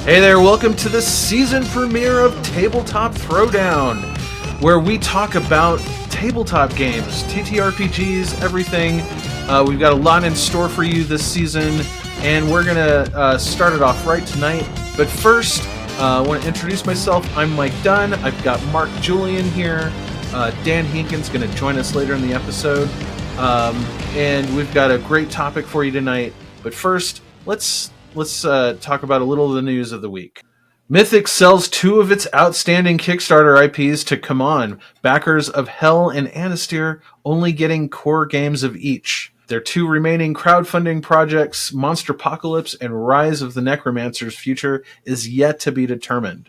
Hey there, welcome to the season premiere of Tabletop Throwdown, where we talk about tabletop games, TTRPGs, everything. We've got a lot in store for you this season, and we're going to start it off right tonight. But first, I want to introduce myself. I'm Mike Dunn. I've got Mark Julian here. Dan Hinkin's going to join us later in the episode. And we've got a great topic for you tonight. But first, let's talk about a little of the news of the week. Mythic sells 2 of its outstanding Kickstarter IPs to CMON, backers of Hell and Anastyr, only getting core games of each. Their 2 remaining crowdfunding projects, Monsterpocalypse and Rise of the Necromancer's future, is yet to be determined.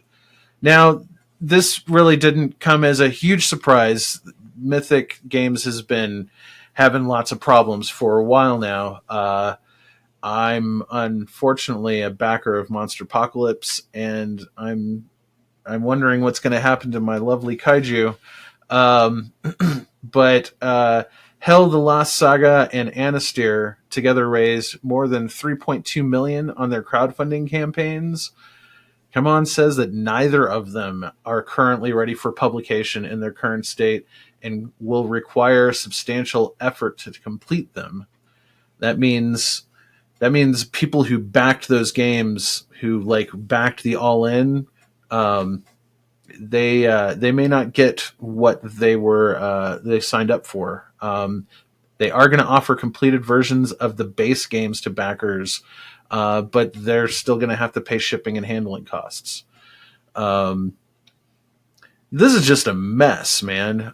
Now, this really didn't come as a huge surprise. Mythic Games has been having lots of problems for a while now. I'm unfortunately a backer of Monsterpocalypse, and I'm wondering what's going to happen to my lovely kaiju. But Hell, the Lost Saga, and Anastyr together raised more than $3.2 million on their crowdfunding campaigns. CMON says that neither of them are currently ready for publication in their current state and will require substantial effort to complete them. That means people who backed those games, who backed the all-in, they may not get what they signed up for. They are going to offer completed versions of the base games to backers, but they're still going to have to pay shipping and handling costs. This is just a mess, man.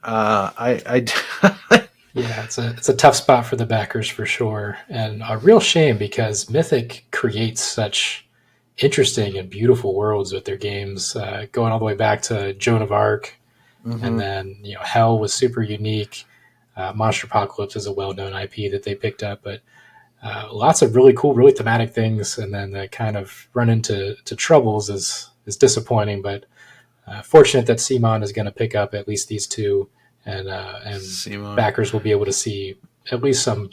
Yeah, it's a tough spot for the backers for sure, and a real shame because Mythic creates such interesting and beautiful worlds with their games, going all the way back to Joan of Arc, and then Hell was super unique. Monsterpocalypse is a well-known IP that they picked up, but lots of really cool, really thematic things, and then the kind of run into troubles is disappointing, but fortunate that CMON is going to pick up at least these 2. And backers will be able to see at least some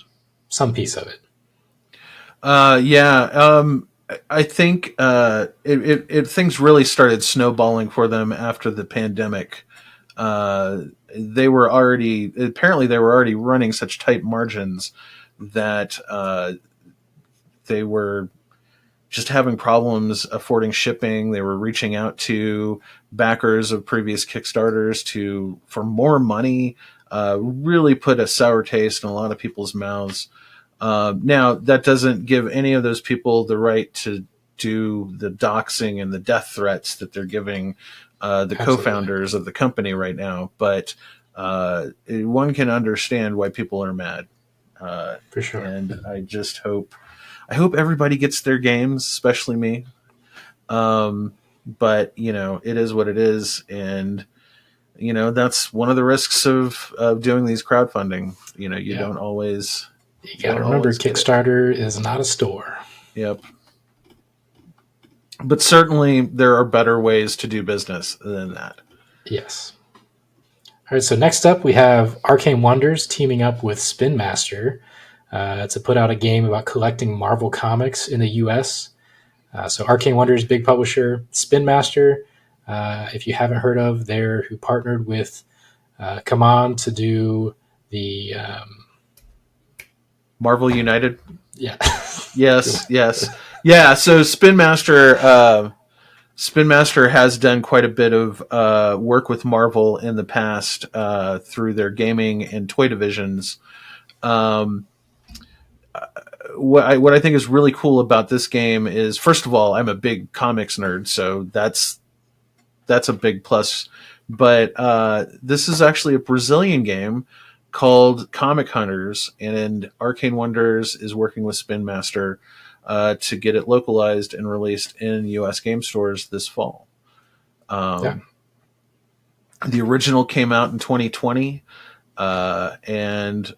piece of it. I think things really started snowballing for them after the pandemic. They were already running such tight margins that they were just having problems affording shipping. They were reaching out to backers of previous Kickstarters for more money, really put a sour taste in a lot of people's mouths. Now, that doesn't give any of those people the right to do the doxing and the death threats that they're giving the co-founders of the company right now. But one can understand why people are mad. For sure. And I just hope everybody gets their games, especially me. But it is what it is, and that's one of the risks of doing these crowdfunding. You don't always. You got to remember, Kickstarter is not a store. Yep. But certainly there are better ways to do business than that. Yes. All right. So next up, we have Arcane Wonders teaming up with Spin Master to put out a game about collecting Marvel comics in the U.S. So Arcane Wonders, big publisher. Spin Master, if you haven't heard of, they're who partnered with CMON to do the Marvel United. Yeah. Yes. Yeah. So Spin Master has done quite a bit of work with Marvel in the past through their gaming and toy divisions. What I think is really cool about this game is, first of all, I'm a big comics nerd, so that's a big plus. But this is actually a Brazilian game called Comic Hunters, and Arcane Wonders is working with Spin Master to get it localized and released in U.S. game stores this fall. The original came out in 2020, and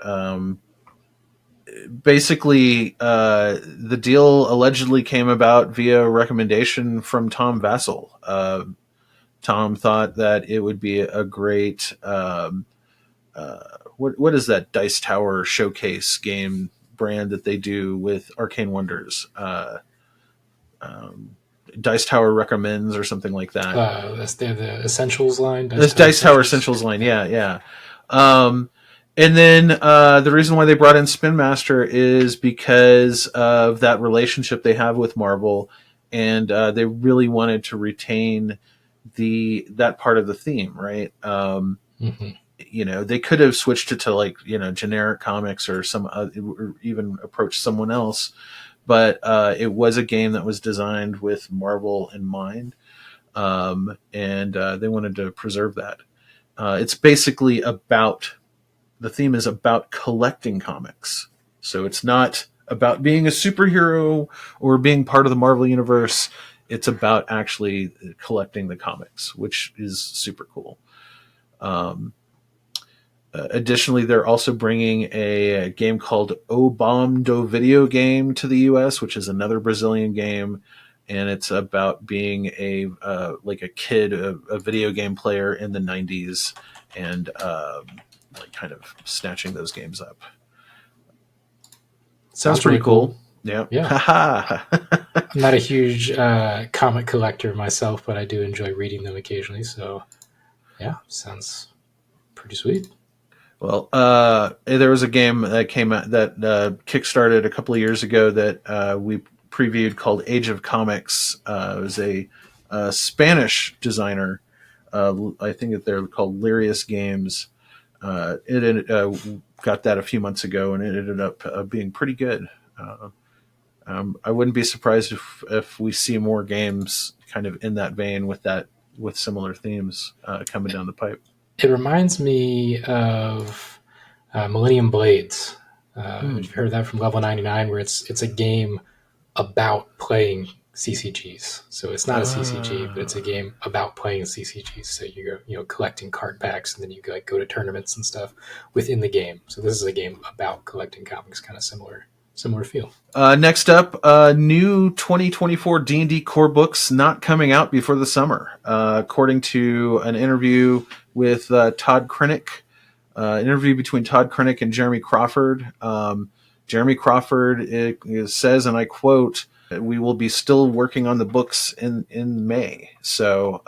basically, the deal allegedly came about via recommendation from Tom Vassell. Tom thought that it would be a great what is that Dice Tower showcase game brand that they do with Arcane Wonders? Dice Tower recommends or something like that. That's the Essentials line. This Dice Tower Essentials line, yeah. And then the reason why they brought in Spin Master is because of that relationship they have with Marvel, and they really wanted to retain that part of the theme, right? They could have switched it to like generic comics or or even approached someone else, but it was a game that was designed with Marvel in mind, and they wanted to preserve that. It's basically the theme is about collecting comics. So it's not about being a superhero or being part of the Marvel universe. It's about actually collecting the comics, which is super cool. Additionally, they're also bringing a game called O Bomb do Video Game to the US, which is another Brazilian game. And it's about being a kid, a video game player in the 90s, and kind of snatching those games up. Sounds pretty cool. Yeah. I'm not a huge comic collector myself, but I do enjoy reading them occasionally. So, yeah, sounds pretty sweet. Well, there was a game that came out that kickstarted a couple of years ago that we previewed called Age of Comics. It was a Spanish designer. I think that they're called Lirius Games. It got that a few months ago, and it ended up being pretty good. I wouldn't be surprised if we see more games kind of in that vein with similar themes coming down the pipe. It reminds me of Millennium Blades. You've heard that from Level 99, where it's a game about playing CCGs. So it's not a CCG, but it's a game about playing CCGs. So you're collecting card packs, and then you go to tournaments and stuff within the game. So this is a game about collecting comics, kind of similar feel. Next up, new 2024 D&D core books not coming out before the summer. According to an interview with Todd Krennic, an interview between Todd Krennic and Jeremy Crawford. Jeremy Crawford says, and I quote, "We will be still working on the books in May." So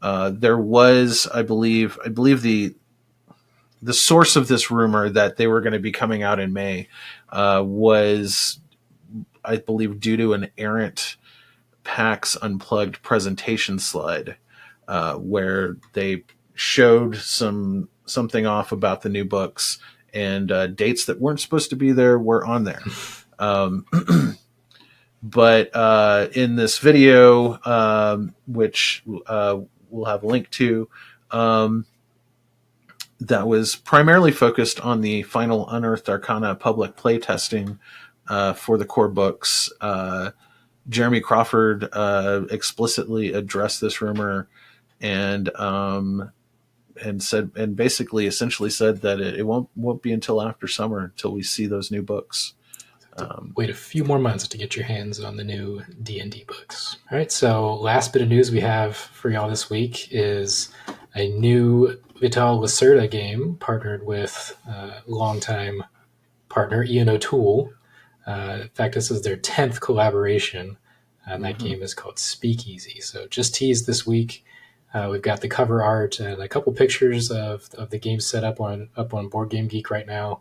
there was, I believe the source of this rumor that they were going to be coming out in May was, I believe, due to an errant PAX Unplugged presentation slide where they showed something off about the new books, and dates that weren't supposed to be there were on there. But in this video, which we'll have a link to, that was primarily focused on the final Unearthed Arcana public playtesting for the core books. Jeremy Crawford explicitly addressed this rumor and essentially said that it won't be until after summer until we see those new books. Wait a few more months to get your hands on the new D&D books. All right, so last bit of news we have for y'all this week is a new Vital Lacerda game partnered with longtime partner Ian O'Toole. In fact, this is their 10th collaboration, and that game is called Speakeasy. So just teased this week. We've got the cover art and a couple pictures of the game set up on Board Game Geek right now.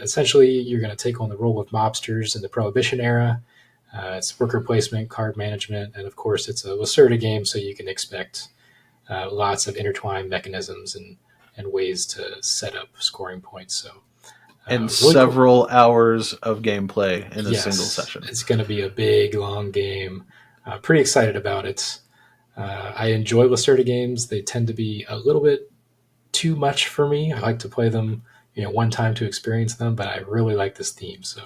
Essentially, you're going to take on the role of mobsters in the Prohibition era. It's worker placement, card management, and of course, it's a Lacerda game, so you can expect lots of intertwined mechanisms and ways to set up scoring points. So, and really several hours of gameplay in a single session. It's going to be a big, long game. Pretty excited about it. I enjoy Lacerda games. They tend to be a little bit too much for me. I like to play them one time to experience them, but I really like this theme. So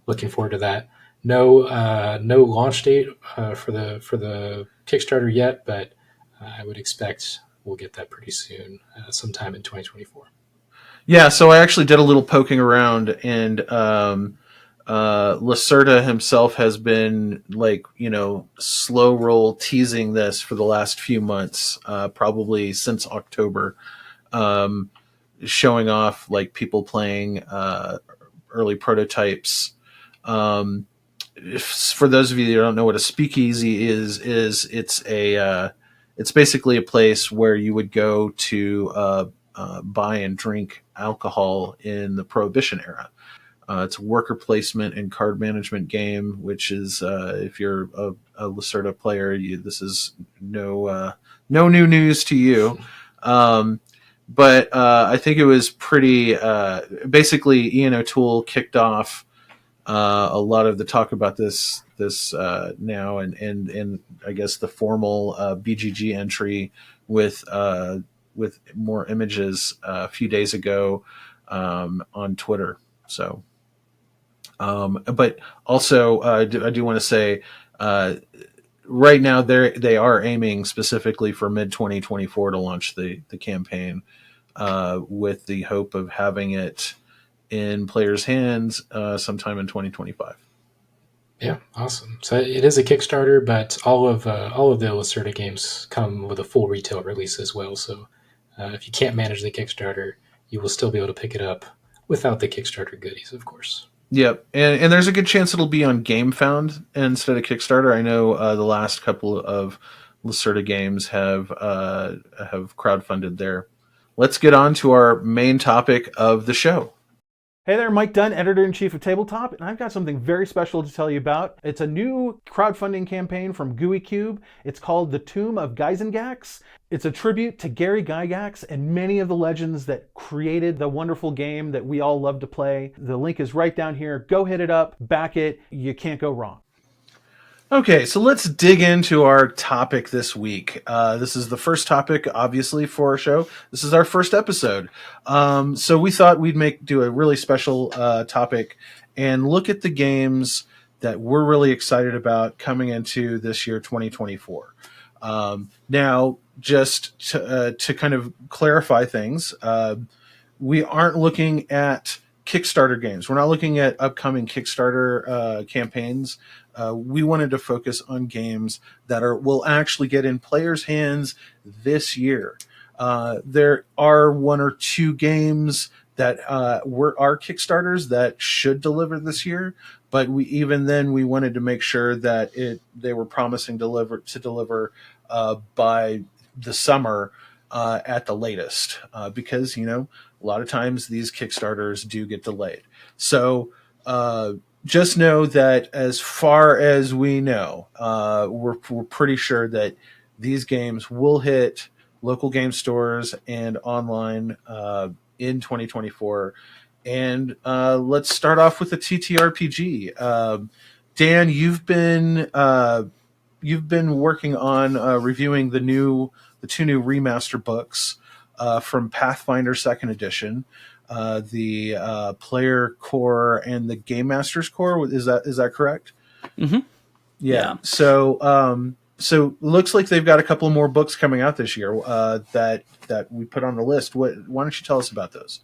looking forward to that. No launch date for the Kickstarter yet, but I would expect we'll get that pretty soon, sometime in 2024. Yeah, so I actually did a little poking around, and Lacerda himself has been slow roll teasing this for the last few months, probably since October, showing off people playing early prototypes, for those of you that don't know what a speakeasy is it's basically a place where you would go to buy and drink alcohol in the Prohibition era. It's a worker placement and card management game, which is if you're a Lacerda player, this is no new news to you. But I think it was pretty. Basically, Ian O'Toole kicked off a lot of the talk about this now, and I guess the formal BGG entry with more images a few days ago on Twitter. So, but also I do want to say right now they are aiming specifically for mid 2024 to launch the campaign with the hope of having it in players' hands sometime in 2025. Yeah, awesome. So it is a Kickstarter, but all of the Lacerda games come with a full retail release as well. So if you can't manage the Kickstarter, you will still be able to pick it up without the Kickstarter goodies, of course. Yep, and there's a good chance it'll be on GameFound instead of Kickstarter. I know the last couple of Lacerda games have crowdfunded there. Let's get on to our main topic of the show. Hey there, Mike Dunn, Editor-in-Chief of Tabletop, and I've got something very special to tell you about. It's a new crowdfunding campaign from Gooey Cube. It's called The Tomb of Gyzengax. It's a tribute to Gary Gygax and many of the legends that created the wonderful game that we all love to play. The link is right down here. Go hit it up, back it. You can't go wrong. Okay, so let's dig into our topic this week. This is the first topic, obviously, for our show. This is our first episode. So we thought we'd do a really special topic and look at the games that we're really excited about coming into this year, 2024. Now, just to kind of clarify things, we aren't looking at Kickstarter games. We're not looking at upcoming Kickstarter campaigns. We wanted to focus on games that will actually get in players' hands this year. There are one or two games that are Kickstarters that should deliver this year, but we wanted to make sure that they were promising to deliver by the summer at the latest, because a lot of times these Kickstarters do get delayed. So just know that as far as we know, we're pretty sure that these games will hit local game stores and online in 2024. And let's start off with the TTRPG. Dan, you've been working on reviewing the two new remaster books from Pathfinder 2nd Edition, the Player Core and the Game Master's Core. Is that correct? Mm-hmm. Yeah. So looks like they've got a couple more books coming out this year that we put on the list. Why don't you tell us about those?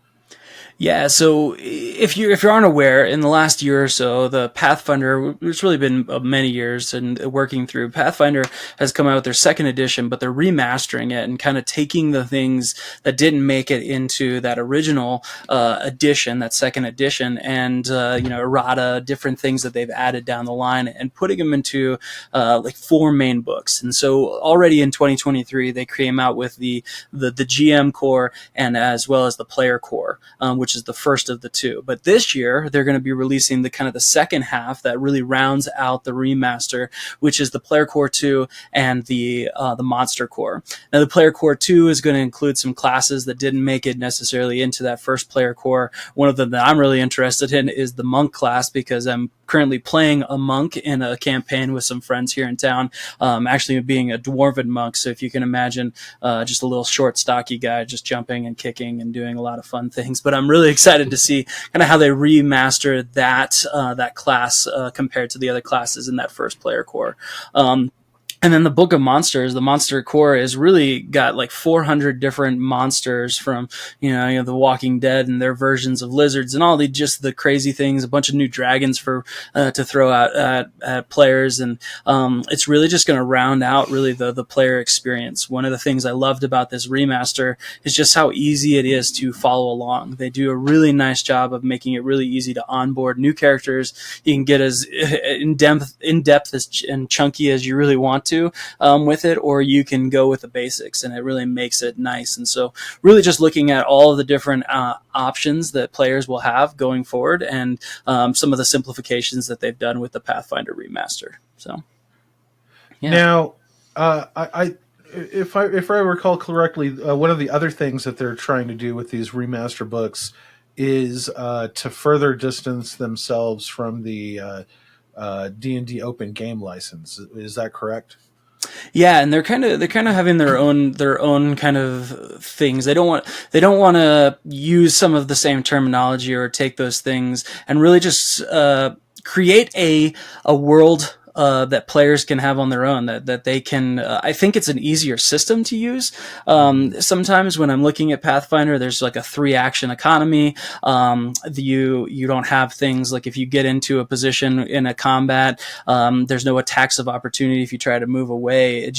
Yeah, so if you aren't aware, in the last year or so, the Pathfinder, it's really been many years and working through, Pathfinder has come out with their 2nd edition, but they're remastering it and kind of taking the things that didn't make it into that original edition, that 2nd edition, and errata, different things that they've added down the line, and putting them into like 4 main books. And so already in 2023, they came out with the GM core and as well as the Player Core, which is the first of the two. But this year, they're going to be releasing the kind of the second half that really rounds out the remaster, which is the Player Core 2 and the Monster Core. Now, the Player Core 2 is going to include some classes that didn't make it necessarily into that first Player Core. One of them that I'm really interested in is the Monk class, because I'm currently playing a monk in a campaign with some friends here in town, actually being a dwarven monk. So if you can imagine just a little short, stocky guy just jumping and kicking and doing a lot of fun things. But I'm really excited to see kind of how they remaster that class compared to the other classes in that first Player Core. And then the Book of Monsters, the Monster Core, is really got like 400 different monsters from, The Walking Dead and their versions of lizards and all the crazy things, a bunch of new dragons to throw out at players. And it's really just going to round out really the player experience. One of the things I loved about this remaster is just how easy it is to follow along. They do a really nice job of making it really easy to onboard new characters. You can get as in depth and chunky as you really want to with it, or you can go with the basics, and it really makes it nice. And so really just looking at all of the different options that players will have going forward, and some of the simplifications that they've done with the Pathfinder remaster. So yeah. Now, if I recall correctly, one of the other things that they're trying to do with these remaster books is to further distance themselves from the D&D open game license. Is that correct? Yeah, and they're kind of having their own kind of things. They don't want to use some of the same terminology or take those things and really just create a world that players can have on their own, that they can, I think it's an easier system to use. Sometimes when I'm looking at Pathfinder, there's like a 3-action economy. You don't have things like if you get into a position in a combat, there's no attacks of opportunity if you try to move away.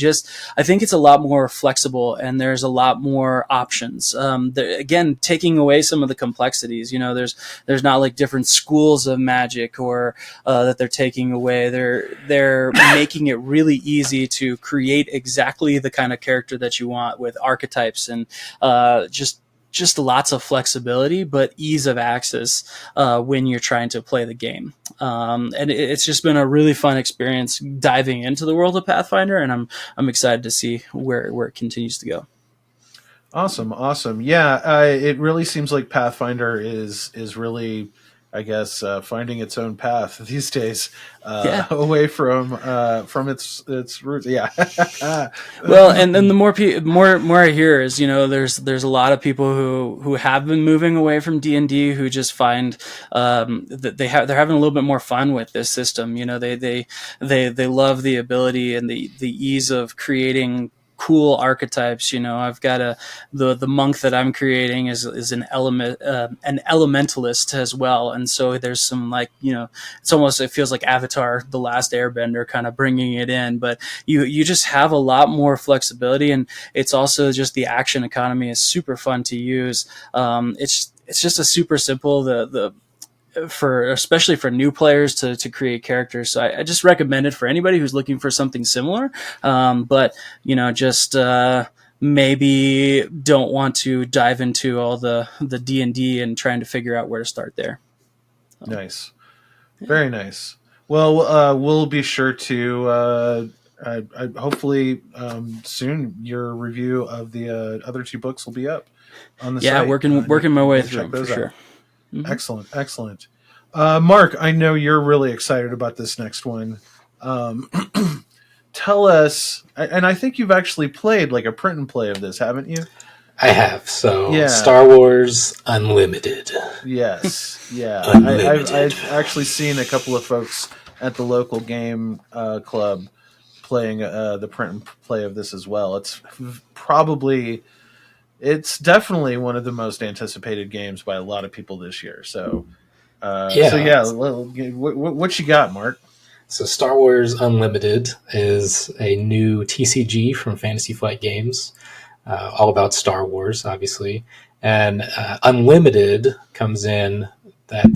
I think it's a lot more flexible, and there's a lot more options. Again, taking away some of the complexities, there's not like different schools of magic or that they're taking away. They're making it really easy to create exactly the kind of character that you want with archetypes and just lots of flexibility, but ease of access when you're trying to play the game. And it's just been a really fun experience diving into the world of Pathfinder, and I'm excited to see where it continues to go. Awesome. Yeah, it really seems like Pathfinder is really, I guess, finding its own path these days, away from its roots. Yeah. Well, and then the more I hear is, there's a lot of people who have been moving away from D&D who just find that they're having a little bit more fun with this system. They love the ability and the ease of creating cool archetypes. I've got the monk that I'm creating is an elementalist as well, and so there's some it feels like Avatar: The Last Airbender kind of bringing it in, but you just have a lot more flexibility, and it's also just the action economy is super fun to use. It's just a super simple especially for new players to create characters. So I just recommend it for anybody who's looking for something similar. But maybe don't want to dive into all the D&D and trying to figure out where to start there. Nice. Very nice. Well, we'll be sure to, hopefully soon your review of the other 2 books will be up on the site. Yeah, working my way through them for sure. Mm-hmm. Excellent. Mark, I know you're really excited about this next one. Tell us, and I think you've actually played like a print and play of this, haven't you? I have. So Star Wars Unlimited. Yes. Yeah. Unlimited. I've actually seen a couple of folks at the local game club playing the print and play of this as well. It's definitely one of the most anticipated games by a lot of people this year. So, what you got, Mark? So Star Wars Unlimited is a new TCG from Fantasy Flight Games, all about Star Wars, obviously. And Unlimited comes in that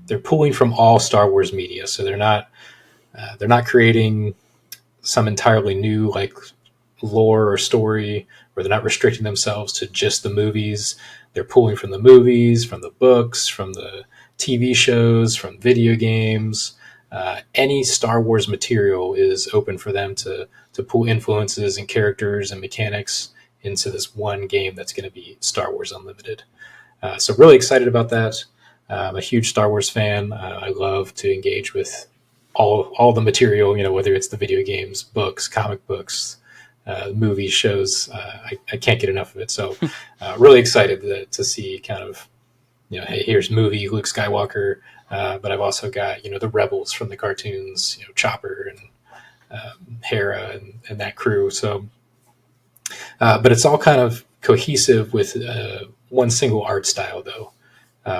they're pulling from all Star Wars media. So they're not creating some entirely new like lore or story, where they're not restricting themselves to just the movies. They're pulling from the movies, from the books, from the TV shows, from video games. Any Star Wars material is open for them to pull influences and characters and mechanics into this one game that's going to be Star Wars Unlimited. So really excited about that. I'm a huge Star Wars fan. I love to engage with all the material, whether it's the video games, books, comic books, movies, shows. I can't get enough of it. So really excited to see kind of, hey, here's movie Luke Skywalker, but I've also got, the Rebels from the cartoons, Chopper and Hera and that crew. So, but it's all kind of cohesive with one single art style, though.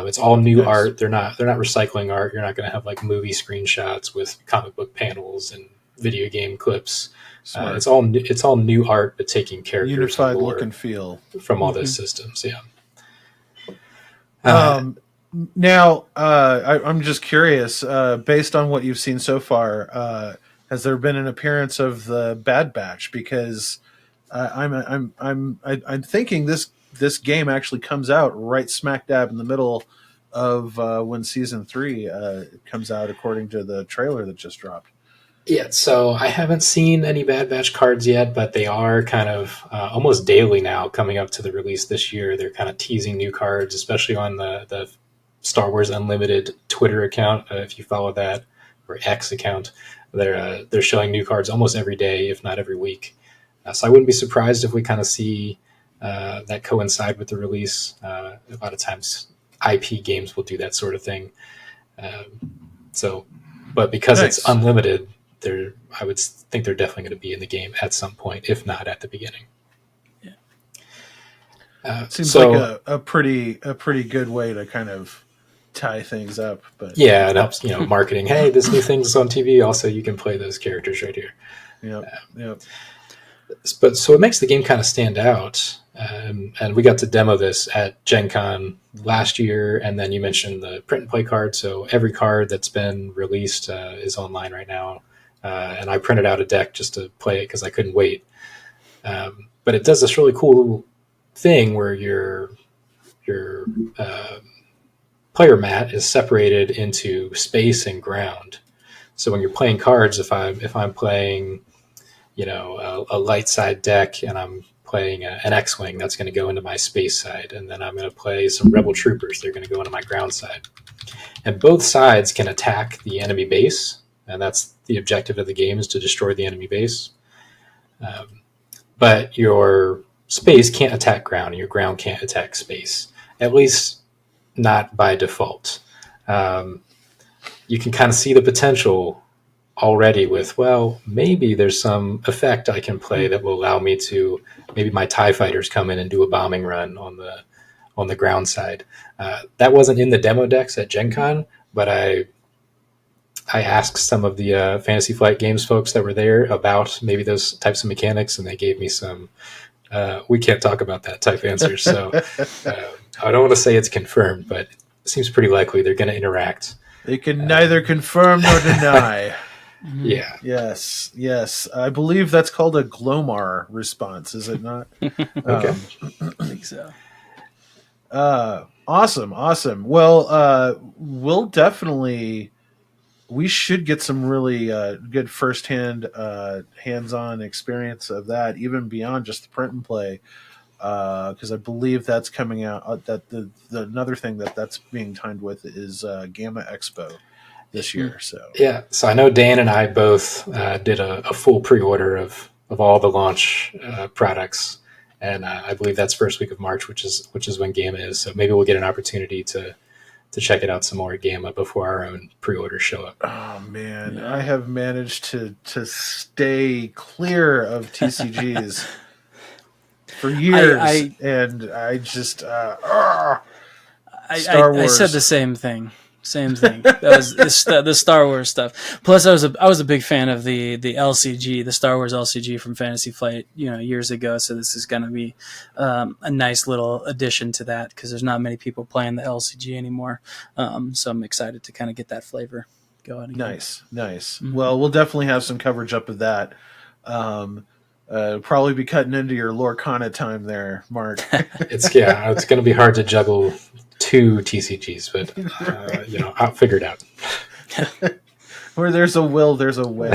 It's all new art. They're not recycling art. You're not going to have like movie screenshots with comic book panels and video game clips. It's all new art, but taking characters unified look and feel from all those systems. Yeah. Now, I'm just curious. Based on what you've seen so far, has there been an appearance of the Bad Batch? Because I'm thinking this game actually comes out right smack dab in the middle of when season 3 comes out, according to the trailer that just dropped. Yeah, so I haven't seen any Bad Batch cards yet, but they are kind of almost daily now coming up to the release this year. They're kind of teasing new cards, especially on the Star Wars Unlimited Twitter account, if you follow that, or X account. They're showing new cards almost every day, if not every week. So I wouldn't be surprised if we kind of see that coincide with the release. A lot of times IP games will do that sort of thing. But because it's unlimited, I would think they're definitely going to be in the game at some point, if not at the beginning. Yeah. Seems like a pretty good way to kind of tie things up. But yeah, it helps, marketing. Hey, this new thing's on TV. Also, you can play those characters right here. Yeah. But so it makes the game kind of stand out. And we got to demo this at Gen Con last year, and then you mentioned the print and play card. So every card that's been released is online right now. And I printed out a deck just to play it because I couldn't wait. But it does this really cool thing where your player mat is separated into space and ground. So when you're playing cards, if I'm playing, a light side deck and I'm playing an X-Wing, that's going to go into my space side. And then I'm going to play some Rebel Troopers. They're going to go into my ground side. And both sides can attack the enemy base. And that's the objective of the game, is to destroy the enemy base. But your space can't attack ground, and your ground can't attack space. At least not by default. You can kind of see the potential already with, maybe there's some effect I can play that will allow me to, maybe my TIE fighters come in and do a bombing run on the ground side. That wasn't in the demo decks at Gen Con, but I asked some of the Fantasy Flight Games folks that were there about maybe those types of mechanics, and they gave me some we can't talk about that type answers. So I don't want to say it's confirmed, but it seems pretty likely they're going to interact. They can neither confirm nor deny. Yeah. Yes. I believe that's called a Glomar response, is it not? Okay. I think so. Awesome. Well, we should get some really good firsthand hands-on experience of that, even beyond just the print and play, because I believe that's coming out. That the another thing that's being timed with is Gamma Expo this year. So I know Dan and I both did a full pre-order of all the launch products, and I believe that's first week of March, which is when Gamma is. So maybe we'll get an opportunity to check it out some more at Gamma before our own pre-orders show up. Oh man, yeah. I have managed to stay clear of TCGs for years, and I just Star Wars. I said the same thing. That was the Star Wars stuff. Plus, I was a big fan of the LCG, the Star Wars LCG from Fantasy Flight, years ago. So this is going to be a nice little addition to that, because there's not many people playing the LCG anymore. So I'm excited to kind of get that flavor going again. Nice. Mm-hmm. Well, we'll definitely have some coverage up of that. Probably be cutting into your Lorcana time there, Mark. It's going to be hard to juggle 2 TCGs, but I'll figure it out. Where there's a will, there's a way.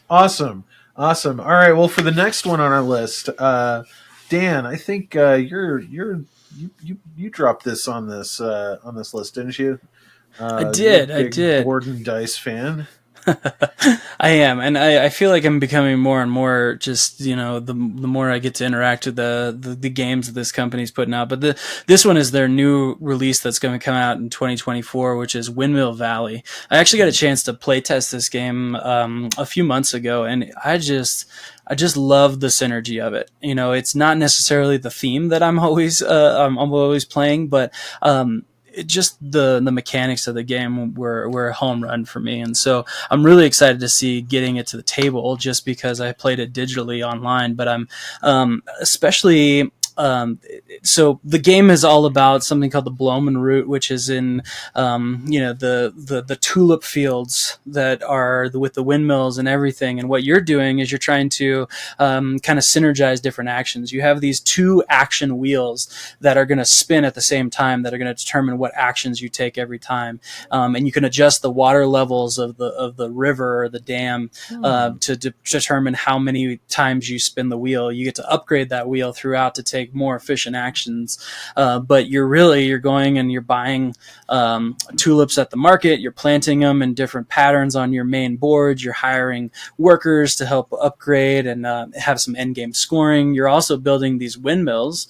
Awesome. All right. Well, for the next one on our list, Dan, I think you dropped this on this list, didn't you? I did. Board and Dice fan. I am, and I feel like I'm becoming more and more just, the more I get to interact with the games that this company's putting out. But this one is their new release that's going to come out in 2024, which is Windmill Valley. I actually got a chance to play test this game a few months ago, and I just love the synergy of it. It's not necessarily the theme that I'm always playing, but just the mechanics of the game were a home run for me, and so I'm really excited to see getting it to the table. Just because I played it digitally online, but I'm especially. So the game is all about something called the Bloemen route, which is in, the tulip fields that are with the windmills and everything. And what you're doing is you're trying to kind of synergize different actions. You have these 2 action wheels that are going to spin at the same time that are going to determine what actions you take every time. And you can adjust the water levels of the river or the dam to determine how many times you spin the wheel. You get to upgrade that wheel throughout to take more efficient actions, but you're going and you're buying tulips at the market, you're planting them in different patterns on your main board, you're hiring workers to help upgrade and have some end game scoring. You're also building these windmills,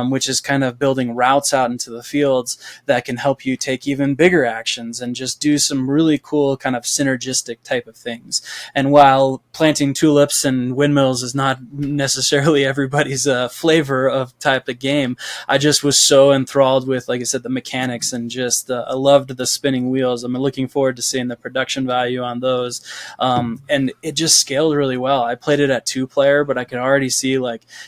which is kind of building routes out into the fields that can help you take even bigger actions and just do some really cool kind of synergistic type of things. And while planting tulips and windmills is not necessarily everybody's flavor of type of game, I just was so enthralled with, like I said, the mechanics, and just I loved the spinning wheels. I'm looking forward to seeing the production value on those, and it just scaled really well. I played it at 2-player, but I could already see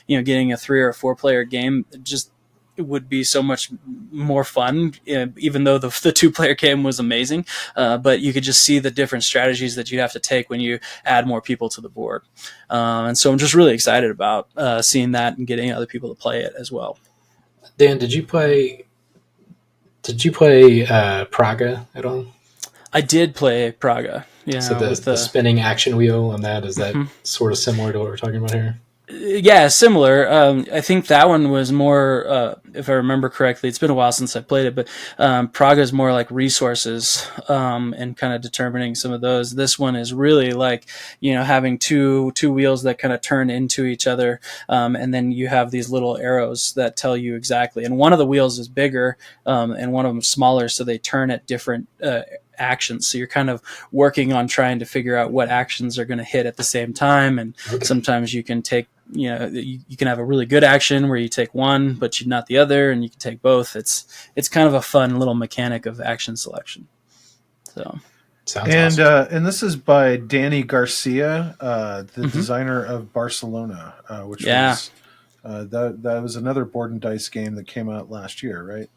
getting a 3 or 4-player game just it would be so much more fun, even though the 2-player game was amazing. But you could just see the different strategies that you have to take when you add more people to the board. And so I'm just really excited about seeing that and getting other people to play it as well. Dan, did you play Praga at all? I did play Praga. Yeah. So the spinning action wheel on that, is that sort of similar to what we're talking about here? Yeah, similar. I think that one was more, if I remember correctly, it's been a while since I played it, but Praga is more like resources and kind of determining some of those. This one is really like, having two wheels that kind of turn into each other, and then you have these little arrows that tell you exactly. And one of the wheels is bigger and one of them smaller, so they turn at different actions. So you're kind of working on trying to figure out what actions are going to hit at the same time. And sometimes you can take, you can have a really good action where you take one, but you're not the other, and you can take both. It's kind of a fun little mechanic of action selection. So. Sounds awesome. And this is by Danny Garcia, the designer of Barcelona, which was that was another board and dice game that came out last year, right?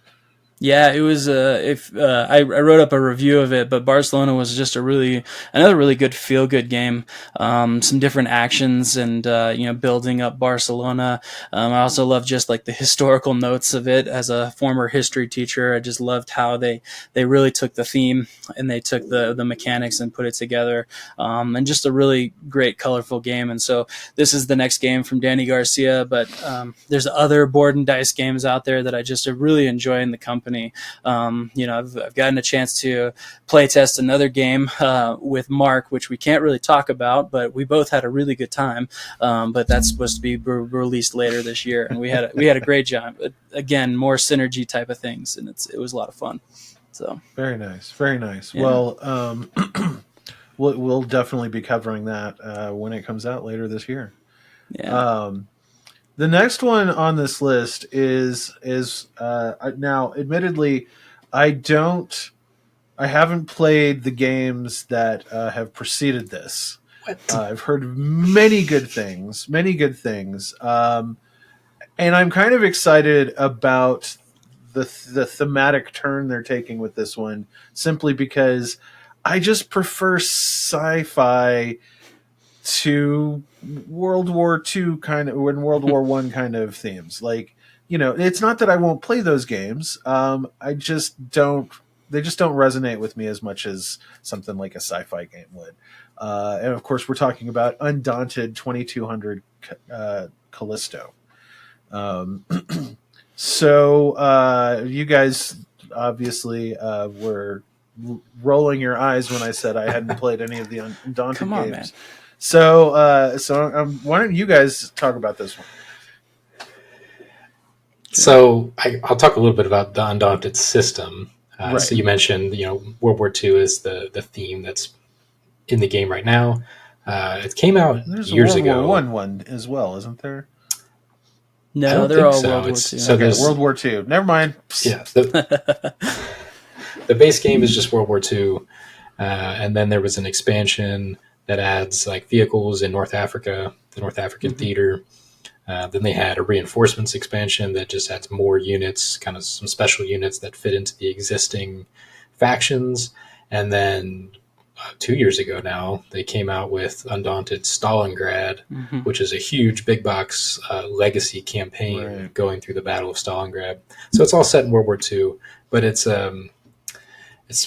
Yeah, it was. I wrote up a review of it, but Barcelona was just another really good feel good game. Some different actions and building up Barcelona. I also love just like the historical notes of it. As a former history teacher, I just loved how they really took the theme and they took the mechanics and put it together. And just a really great, colorful game. And so this is the next game from Danny Garcia. But there's other board and dice games out there that I just really enjoy in the company. I've gotten a chance to play test another game with Mark, which we can't really talk about, but we both had a really good time. But that's supposed to be released later this year, and we had a great job. Again, more synergy type of things, and it was a lot of fun. So very nice, very nice. Yeah. Well, we'll definitely be covering that when it comes out later this year. Yeah. The next one on this list is now, admittedly, I haven't played the games that have preceded this. I've heard many good things, and I'm kind of excited about the thematic turn they're taking with this one, simply because I just prefer sci-fi to World War II kind of, and World War I kind of themes. Like, it's not that I won't play those games. They just don't resonate with me as much as something like a sci-fi game would. And of course, we're talking about Undaunted 2200 Callisto. So you guys obviously were rolling your eyes when I said I hadn't played any of the Undaunted Come on, games. man. So why don't you guys talk about this one? So I'll talk a little bit about the Undaunted system. Right. So you mentioned, World War II is the theme that's in the game right now. It came out There's years a World ago. War one as well, isn't there? I No, don't they're think all so. World War II. So Okay, there's World War II. Never mind. yeah. The base game is just World War II, and then there was an expansion that adds like vehicles in North Africa, the North African theater. Then they had a reinforcements expansion that just adds more units, kind of some special units that fit into the existing factions. And then 2 years ago now, they came out with Undaunted Stalingrad, which is a huge big box legacy campaign going through the Battle of Stalingrad. So it's all set in World War II, but it's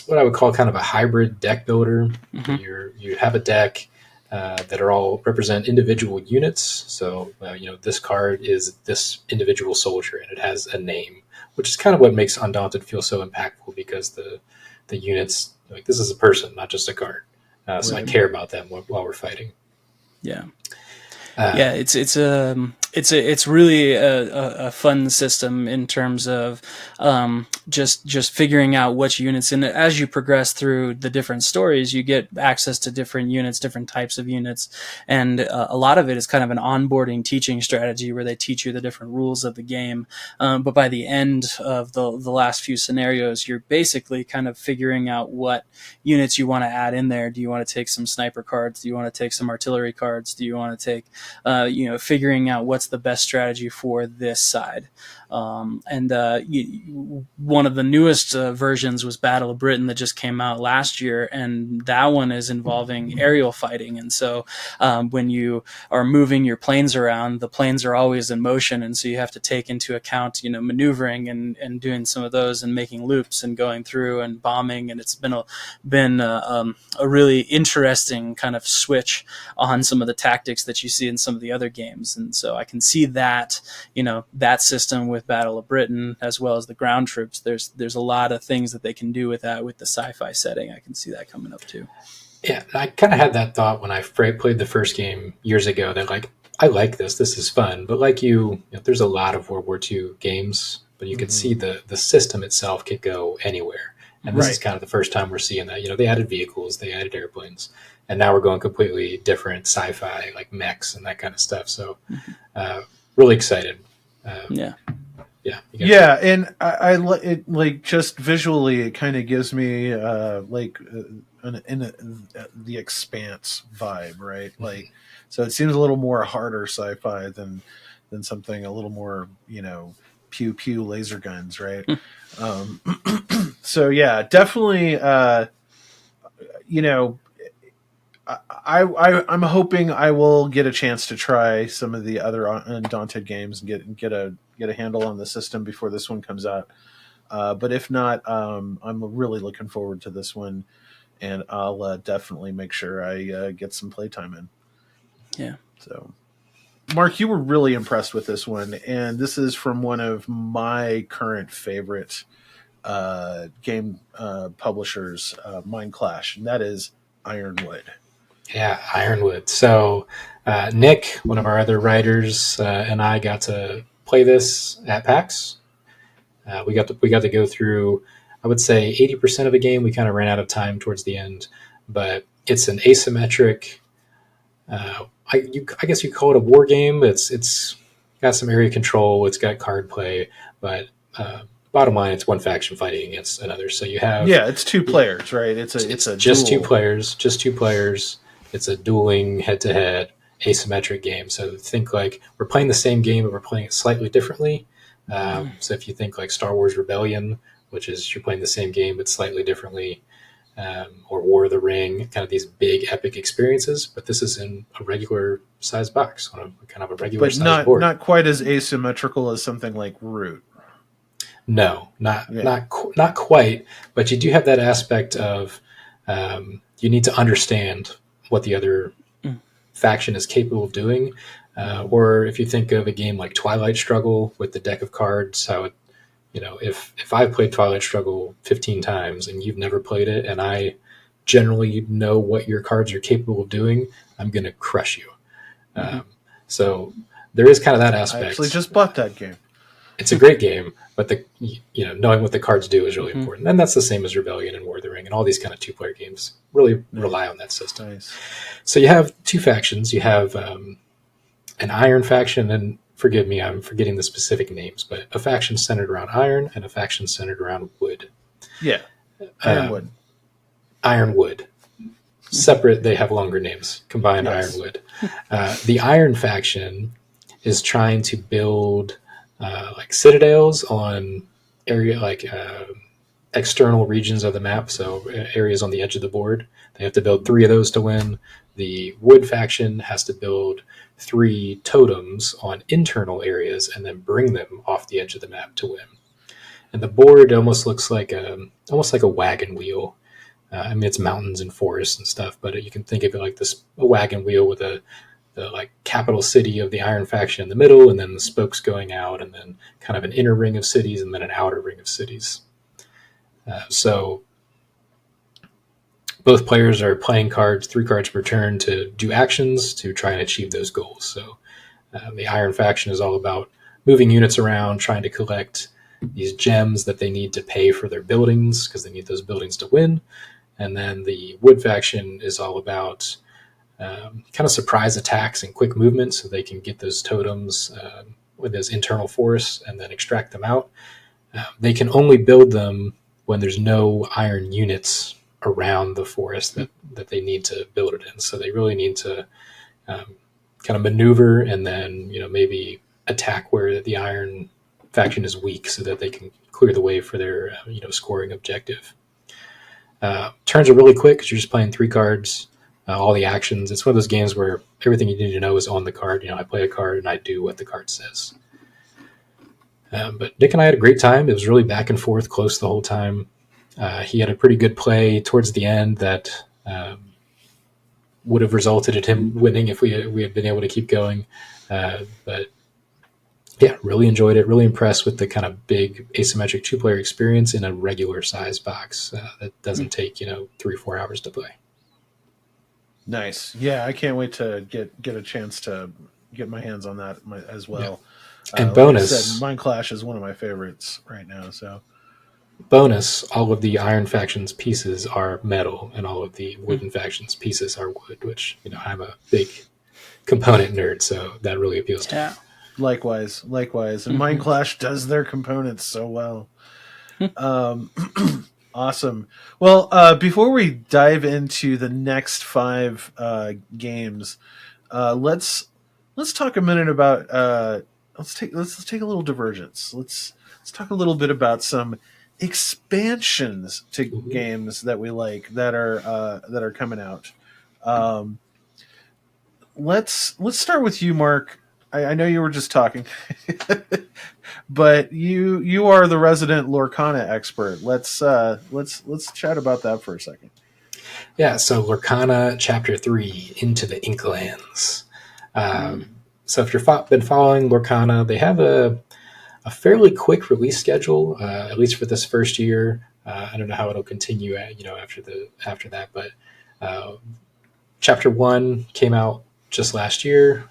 what I would call kind of a hybrid deck builder. You have a deck that are all represent individual units. So, this card is this individual soldier and it has a name, which is kind of what makes Undaunted feel so impactful, because the units, like, this is a person, not just a card. So I care about them while we're fighting. Yeah. It's really a fun system in terms of just figuring out which units. And as you progress through the different stories, you get access to different units, different types of units, and a lot of it is kind of an onboarding teaching strategy where they teach you the different rules of the game. But by the end of the last few scenarios, you're basically kind of figuring out what units you want to add in there. Do you want to take some sniper cards? Do you want to take some artillery cards? Do you want to take figuring out what's the best strategy for this side. One of the newest versions was Battle of Britain that just came out last year, and that one is involving aerial fighting. And so when you are moving your planes around, the planes are always in motion, and so you have to take into account, maneuvering and doing some of those and making loops and going through and bombing. And it's been a really interesting kind of switch on some of the tactics that you see in some of the other games. And so I can see that, that system with Battle of Britain, as well as the ground troops, there's a lot of things that they can do with that, with the sci-fi setting. I can see that coming up too. Yeah, I kind of had that thought when I played the first game years ago, that I like this is fun. But like there's a lot of World War II games, but you can see the system itself could go anywhere. And this is kind of the first time we're seeing that. They added vehicles, they added airplanes, and now we're going completely different sci-fi, like mechs and that kind of stuff. So really excited. And I it, like, just visually, it kind of gives me the Expanse vibe, right? Like, so it seems a little more harder sci-fi than something a little more, pew pew laser guns, right? So yeah, definitely. I'm hoping I will get a chance to try some of the other Undaunted games and get a handle on the system before this one comes out. But if not, I'm really looking forward to this one, and I'll definitely make sure I get some playtime in. Yeah. So, Mark, you were really impressed with this one, and this is from one of my current favorite game publishers, Mindclash, and that is Ironwood. Yeah, Ironwood. So Nick, one of our other writers, and I got to play this at PAX. We got to go through, I would say, 80% of the game. We kind of ran out of time towards the end, but it's an asymmetric. I guess you call it a war game. It's got some area control. It's got card play, but bottom line, it's one faction fighting against another. So you have it's two players, right? It's a just duel. Just two players. It's a dueling head-to-head asymmetric game. So think like we're playing the same game, but we're playing it slightly differently. So if you think like Star Wars Rebellion, which is you're playing the same game but slightly differently, or War of the Ring, kind of these big epic experiences. But this is in a regular size box on a kind of a regular size board. Not quite as asymmetrical as something like Root. No, not quite. But you do have that aspect of you need to understand what the other faction is capable of doing. Or if you think of a game like Twilight Struggle with the deck of cards, how it if I've played Twilight Struggle 15 times and you've never played it, and I generally know what your cards are capable of doing, I'm going to crush you. So there is kind of that aspect. I actually just bought that game. It's a great game, but knowing what the cards do is really important. And that's the same as Rebellion and War of the Ring and all these kind of 2-player games really rely on that system. Nice. So you have 2 factions. You have an Iron faction, and forgive me, I'm forgetting the specific names, but a faction centered around Iron and a faction centered around Wood. Yeah, Ironwood. Ironwood. Separate, they have longer names. Combined Ironwood. The Iron faction is trying to build like citadels on external regions of the map, so areas on the edge of the board. They have to build 3 of those to win. The Wood faction has to build 3 totems on internal areas and then bring them off the edge of the map to win. And the board almost looks like a wagon wheel. I mean, it's mountains and forests and stuff, but you can think of it like a wagon wheel with the like capital city of the Iron faction in the middle, and then the spokes going out, and then kind of an inner ring of cities, and then an outer ring of cities. So both players are playing 3 cards per turn to do actions to try and achieve those goals. So the Iron faction is all about moving units around, trying to collect these gems that they need to pay for their buildings, because they need those buildings to win. And then the Wood faction is all about kind of surprise attacks and quick movement, so they can get those totems with those internal forests and then extract them out. They can only build them when there's no iron units around the forest that they need to build it in. So they really need to kind of maneuver and then maybe attack where the Iron faction is weak, so that they can clear the way for their scoring objective. Turns are really quick because you're just playing 3 cards. All the actions. It's one of those games where everything you need to know is on the card. I play a card and I do what the card says. But Nick and I had a great time. It was really back and forth, close the whole time. He had a pretty good play towards the end that would have resulted in him winning if we had been able to keep going. But yeah, really enjoyed it. Really impressed with the kind of big asymmetric 2-player experience in a regular size box that doesn't take 3 or 4 hours to play. Nice. Yeah, I can't wait to get a chance to get my hands on that as well. Yeah. And bonus, like I said, Mindclash is one of my favorites right now. So bonus, all of the Iron faction's pieces are metal, and all of the Wooden faction's pieces are wood. Which I'm a big component nerd, so that really appeals to me. Likewise. And Mindclash does their components so well. Awesome. Well, before we dive into the next 5 games, let's talk a minute about let's take a little divergence. Let's talk a little bit about some expansions to games that we like that are coming out. Let's start with you, Mark. I know you were just talking, but you are the resident Lorcana expert. Let's chat about that for a second. Yeah, so Lorcana Chapter 3, Into the Inklands. So if you've been following Lorcana, they have a fairly quick release schedule, at least for this first year. I don't know how it'll continue after that, but Chapter 1 came out just last year,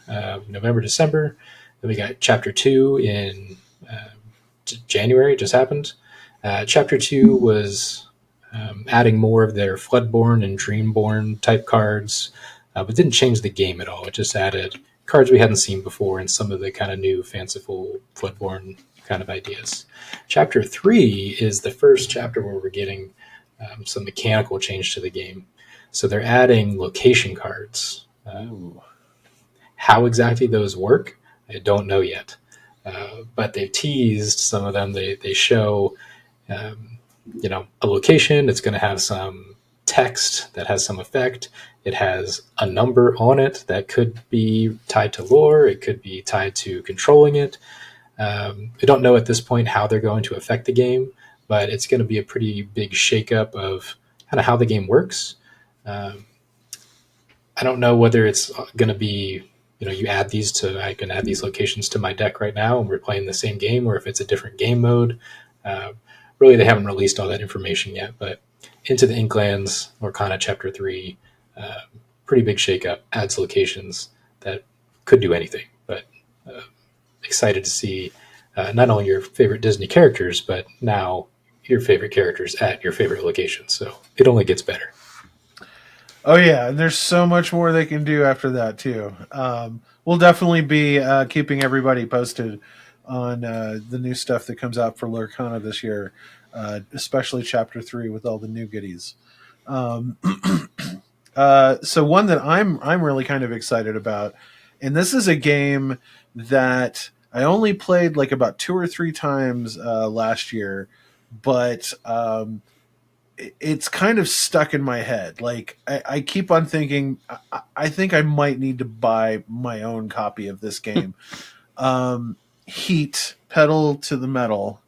November, December. Then we got Chapter 2 in January, just happened. Chapter 2 was adding more of their Floodborn and Dreamborn type cards, but didn't change the game at all. It just added cards we hadn't seen before and some of the kind of new fanciful Floodborn kind of ideas. Chapter 3 is the first chapter where we're getting some mechanical change to the game. So they're adding location cards. How exactly those work, I don't know yet. But they've teased some of them. They show, a location. It's going to have some text that has some effect. It has a number on it that could be tied to lore. It could be tied to controlling it. I don't know at this point how they're going to affect the game, but it's going to be a pretty big shakeup of kind of how the game works. I don't know whether it's going to be, I can add these locations to my deck right now and we're playing the same game, or if it's a different game mode. Really, they haven't released all that information yet, but Into the Inklands, Lorcana Chapter 3, pretty big shakeup, adds locations that could do anything, but excited to see not only your favorite Disney characters, but now your favorite characters at your favorite locations. So it only gets better. Oh yeah, and there's so much more they can do after that too. We'll definitely be keeping everybody posted on the new stuff that comes out for Lorcana this year, especially Chapter 3 with all the new goodies. So one that I'm really kind of excited about, and this is a game that I only played like about 2 or 3 times last year, but it's kind of stuck in my head. Like I keep on thinking, I think I might need to buy my own copy of this game. Heat, Pedal to the Metal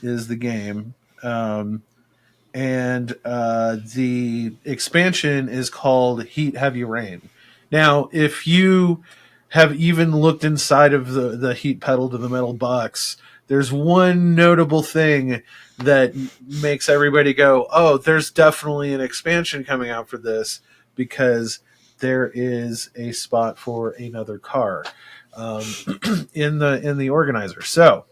is the game. And the expansion is called Heat Heavy Rain. Now, if you have even looked inside of the Heat Pedal to the Metal box, there's one notable thing that makes everybody go, oh, there's definitely an expansion coming out for this, because there is a spot for another car in the organizer. So,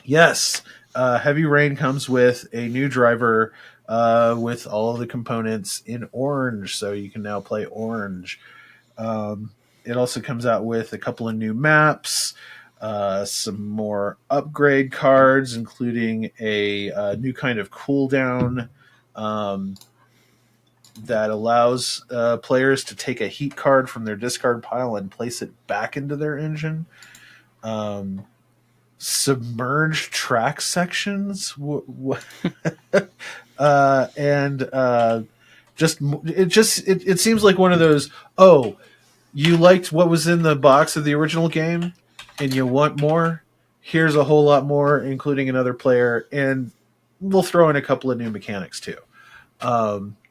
yes, Heavy Rain comes with a new driver with all of the components in orange, so you can now play orange. It also comes out with a couple of new maps, some more upgrade cards, including a new kind of cooldown that allows players to take a heat card from their discard pile and place it back into their engine. Submerged track sections, it seems like one of those, oh, you liked what was in the box of the original game and you want more, here's a whole lot more, including another player, and we'll throw in a couple of new mechanics too.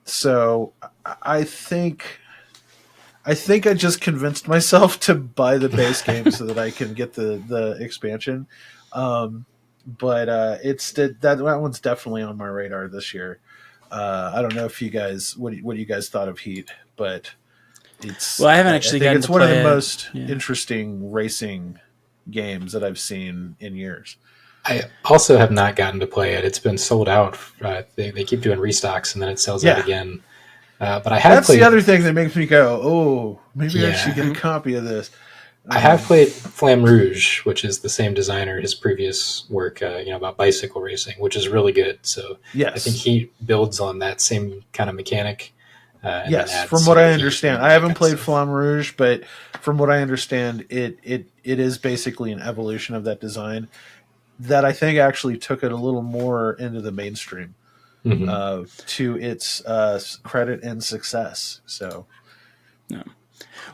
So I think I just convinced myself to buy the base game so that I can get the expansion. But that one's definitely on my radar this year. I don't know if you guys, what you guys thought of Heat, but I haven't actually gotten it's to one of play the it. most interesting racing games that I've seen in years. I also have not gotten to play it. It's been sold out. They keep doing restocks and then it sells out again. But I have That's played. the other thing that makes me go, oh, maybe I should get a copy of this. I have played Flamme Rouge, which is the same designer, his previous work, about bicycle racing, which is really good. So yes. I think he builds on that same kind of mechanic. Yes, from what I understand. I haven't played Flamme Rouge, but from what I understand, it is basically an evolution of that design that I think actually took it a little more into the mainstream to its credit and success. So, no.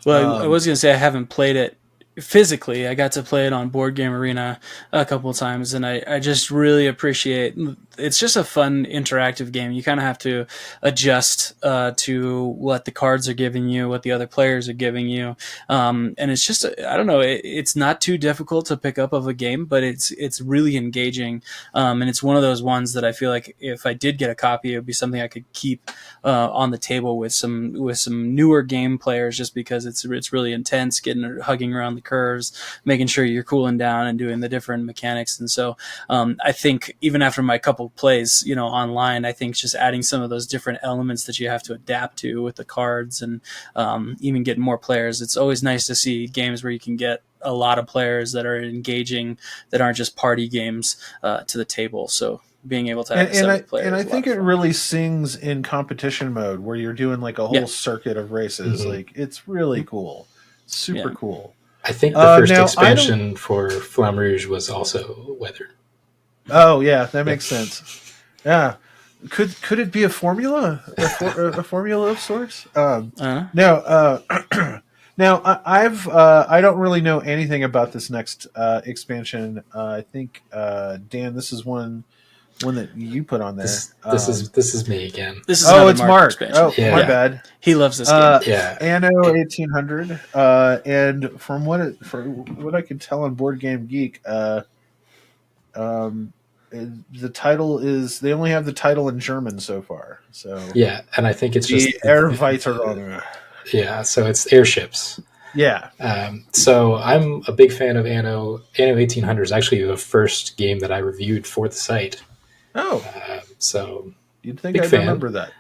Well, I was going to say I haven't played it physically. I got to play it on Board Game Arena a couple of times, and I just really appreciate. It's just a fun interactive game. You kind of have to adjust to what the cards are giving you, what the other players are giving you, and it's just I don't know. It's not too difficult to pick up of a game, but it's really engaging, and it's one of those ones that I feel like if I did get a copy, it would be something I could keep on the table with some newer game players, just because it's really intense, hugging around the curves, making sure you're cooling down and doing the different mechanics. And so I think even after my couple plays, online, I think just adding some of those different elements that you have to adapt to with the cards and even getting more players. It's always nice to see games where you can get a lot of players that are engaging, that aren't just party games to the table. So being able to have players. And I think it really sings in competition mode where you're doing like a whole circuit of races. Like it's really cool. Super cool. I think the first expansion for Flamme Rouge was also weather. Oh yeah, that makes sense. Yeah, could it be a formula, a formula of sorts? No. Now I don't really know anything about this next expansion. I think Dan, this is one that you put on there. This is me again. This is it's Mark. Expansion. Oh, my bad. He loves this game. Anno 1800. And from what I can tell on Board Game Geek, the title is, they only have the title in German so far. So Yeah, and I think it's the just Erweiterung. yeah. So it's airships. Yeah. So I'm a big fan of Anno. Anno 1800 is actually the first game that I reviewed for the site. Oh, So you'd think big I'd fan. remember that.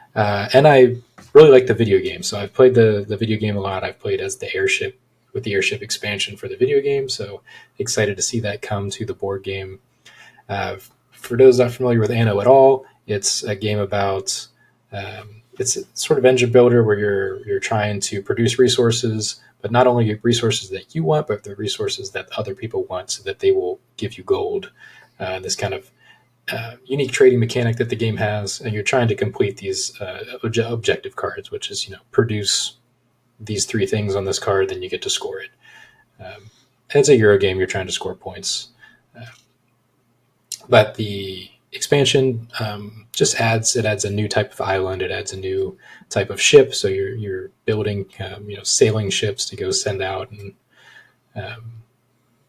And I really like the video game. So I've played the video game a lot. I've played as the airship with the airship expansion for the video game. So excited to see that come to the board game. For those not familiar with Anno at all, it's a game about it's a sort of engine builder where you're trying to produce resources, but not only resources that you want, but the resources that other people want, so that they will give you gold. This kind of unique trading mechanic that the game has, and you're trying to complete these objective cards, which is produce these 3 things on this card, then you get to score it. It's a Euro game; you're trying to score points. But the expansion just adds a new type of island. It adds a new type of ship. So you're building sailing ships to go send out and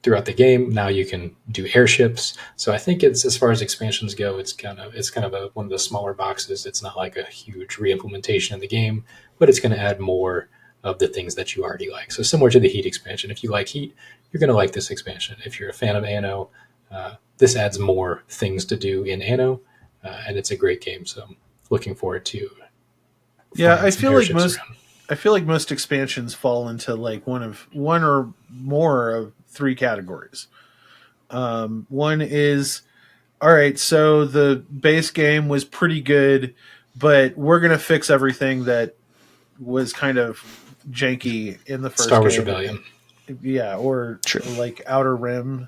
throughout the game. Now you can do airships. So I think it's, as far as expansions go, it's kind of one of the smaller boxes. It's not like a huge re-implementation in the game, but it's going to add more of the things that you already like. So similar to the Heat expansion. If you like Heat, you're going to like this expansion. If you're a fan of Anno, this adds more things to do in Anno, and it's a great game. So I'm looking forward to. Yeah, I feel like most expansions fall into like one or more of 3 categories. One is, all right, so the base game was pretty good, but we're going to fix everything that was kind of janky in the first Star Wars game. Rebellion. Yeah, or True. like Outer Rim,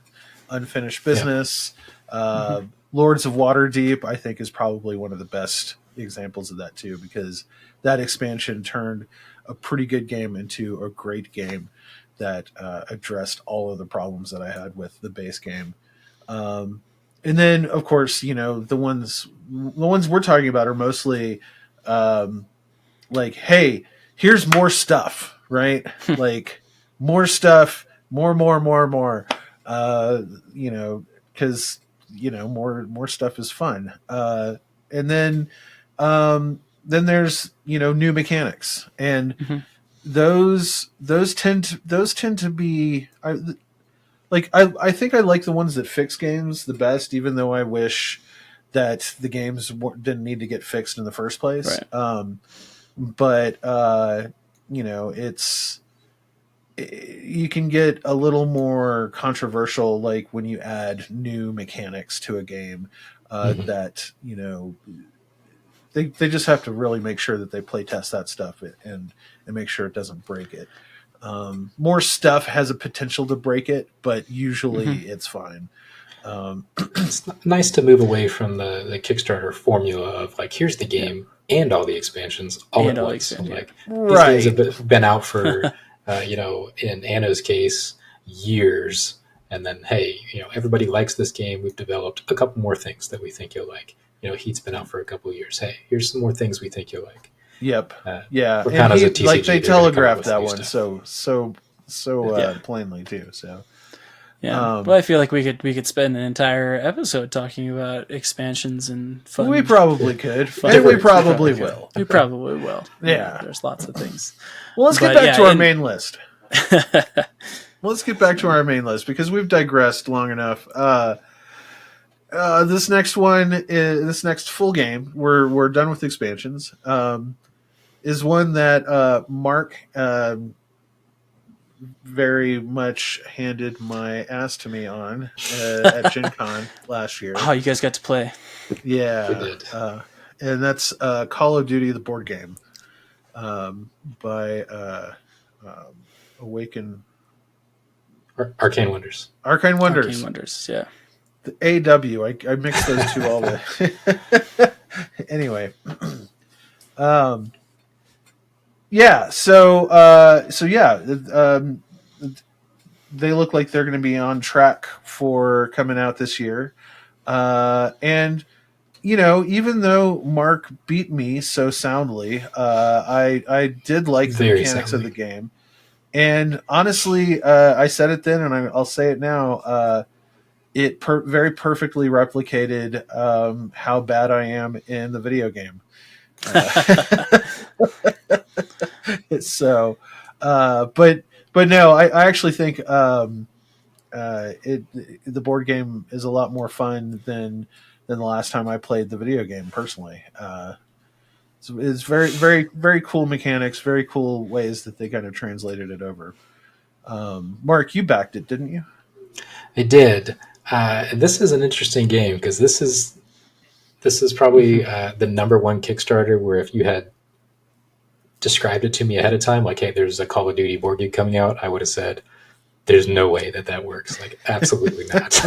Unfinished Business. Lords of Waterdeep, I think, is probably one of the best examples of that too, because that expansion turned a pretty good game into a great game that addressed all of the problems that I had with the base game. And then, of course, the ones we're talking about are mostly like, hey, here's more stuff, right? Like more stuff, more. Because more stuff is fun. And then there's new mechanics, and those tend to be I think I like the ones that fix games the best, even though I wish that the games didn't need to get fixed in the first place. Right. But it's, you can get a little more controversial, like when you add new mechanics to a game that they just have to really make sure that they play test that stuff and make sure it doesn't break it. More stuff has a potential to break it, but usually it's fine. It's nice to move away from the Kickstarter formula of like, here's the game and all the expansions all at once. So like, these games have been out for in Anno's case, years, and then hey, everybody likes this game. We've developed a couple more things that we think you'll like. Heat's been out for a couple of years. Hey, here's some more things we think you'll like. Yep. Yeah. And Heat, like they telegraphed that one so plainly too. So yeah. Well, I feel like we could spend an entire episode talking about expansions and fun. We probably could. And we probably will. We probably will. Yeah. There's lots of things. Well, let's get back to our main list. Let's get back to our main list because we've digressed long enough. This next full game, we're done with expansions. Is one that Mark very much handed my ass to me on at Gen Con last year. Oh, you guys got to play. Yeah. We did. And that's Call of Duty, the board game, by Awaken... Arcane Wonders. Arcane Wonders. Arcane Wonders, yeah. The AW. I mixed those two all the... Anyway. Yeah, they look like they're going to be on track for coming out this year. And, even though Mark beat me so soundly, I did like the mechanics of the game. And honestly, I said it then, and I'll say it now. it very perfectly replicated how bad I am in the video game. So, but no, I actually think the board game is a lot more fun than the last time I played the video game personally. So it's very, very, very cool mechanics, very cool ways that they kind of translated it over. Mark, you backed it, didn't you? I did. And this is an interesting game because this is probably the number one Kickstarter where if you had described it to me ahead of time, like, hey, there's a Call of Duty board game coming out, I would have said, there's no way that works. Like, absolutely not.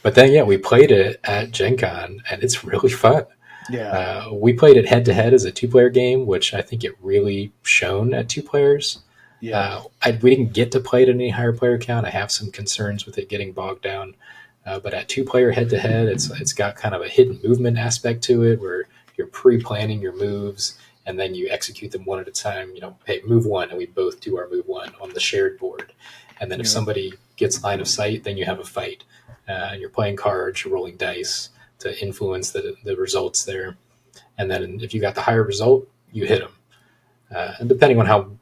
But then, yeah, we played it at Gen Con, and it's really fun. Yeah. We played it head-to-head as a two-player game, which I think it really shone at two players. Yeah. We didn't get to play it at any higher player count. I have some concerns with it getting bogged down. But at two-player head-to-head, it's got kind of a hidden movement aspect to it where you're pre-planning your moves, and then you execute them one at a time. You know, hey, move one, and we both do our move one on the shared board. And then if somebody gets line of sight, then you have a fight. You're playing cards, you're rolling dice to influence the results there. And then if you got the higher result, you hit them. And depending on how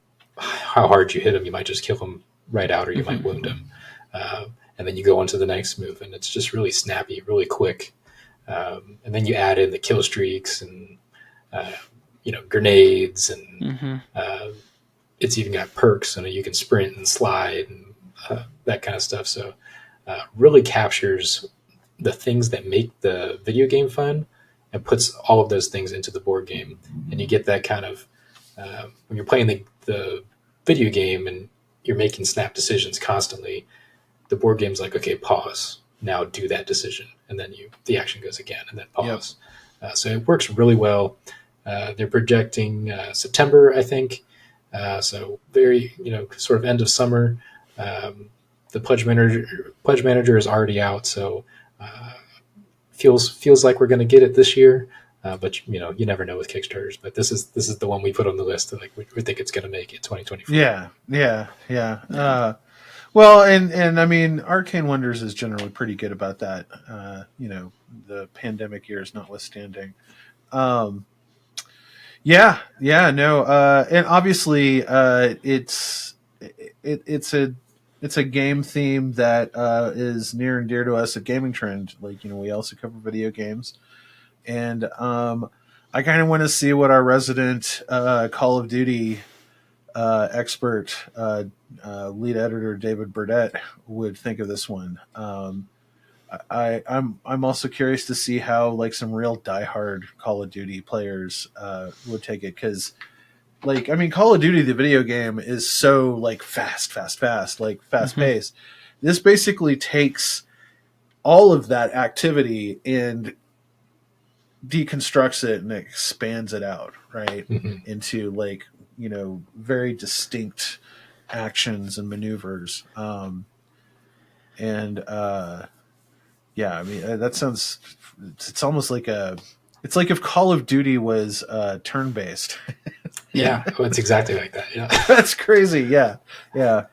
hard you hit them, you might just kill them right out, or you might wound them. And then you go on to the next move, and it's just really snappy, really quick. And then you add in the kill streaks and grenades, and it's even got perks, and you can sprint and slide and that kind of stuff. So really captures the things that make the video game fun and puts all of those things into the board game. And you get that kind of when you're playing the video game and you're making snap decisions constantly, the board game's like, okay, pause, now do that decision, and then the action goes again, and then pause. So it works really well. They're projecting September, I think. So very, sort of end of summer. The pledge manager is already out, so feels like we're going to get it this year. But you never know with Kickstarters. But this is the one we put on the list. Like we think it's going to make it 2024. Yeah. Well, and I mean, Arcane Wonders is generally pretty good about that. The pandemic years notwithstanding. And obviously, it's a game theme that is near and dear to us at Gamingtrend. Like, we also cover video games, and I kind of want to see what our resident Call of Duty expert, lead editor David Burdett, would think of this one. I'm also curious to see how like some real diehard Call of Duty players would take it, because Call of Duty the video game is so like fast, like fast paced. This basically takes all of that activity and deconstructs it and expands it out, right, into like very distinct actions and maneuvers. That sounds. It's almost like it's like if Call of Duty was turn based. Yeah, it's exactly like that. Yeah, that's crazy. Yeah. Awesome.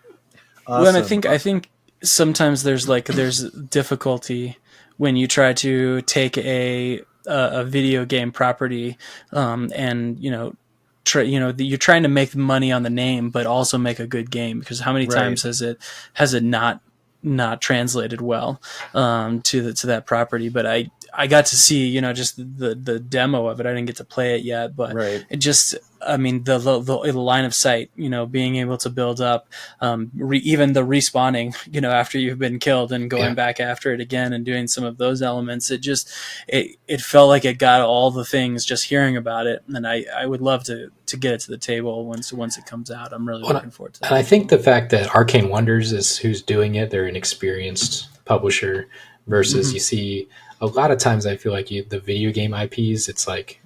Well, and I think sometimes there's difficulty when you try to take a video game property, and you're trying to make money on the name, but also make a good game, because how many times has it not translated well to that property? But I got to see just the demo of it. I didn't get to play it yet, but it just, the line of sight, being able to build up, even the respawning, after you've been killed and going back after it again and doing some of those elements. It felt like it got all the things just hearing about it. And I would love to get it to the table once it comes out. I'm really looking forward to that. And I think the fact that Arcane Wonders is who's doing it, they're an experienced publisher versus you see a lot of times I feel like the video game IPs, it's like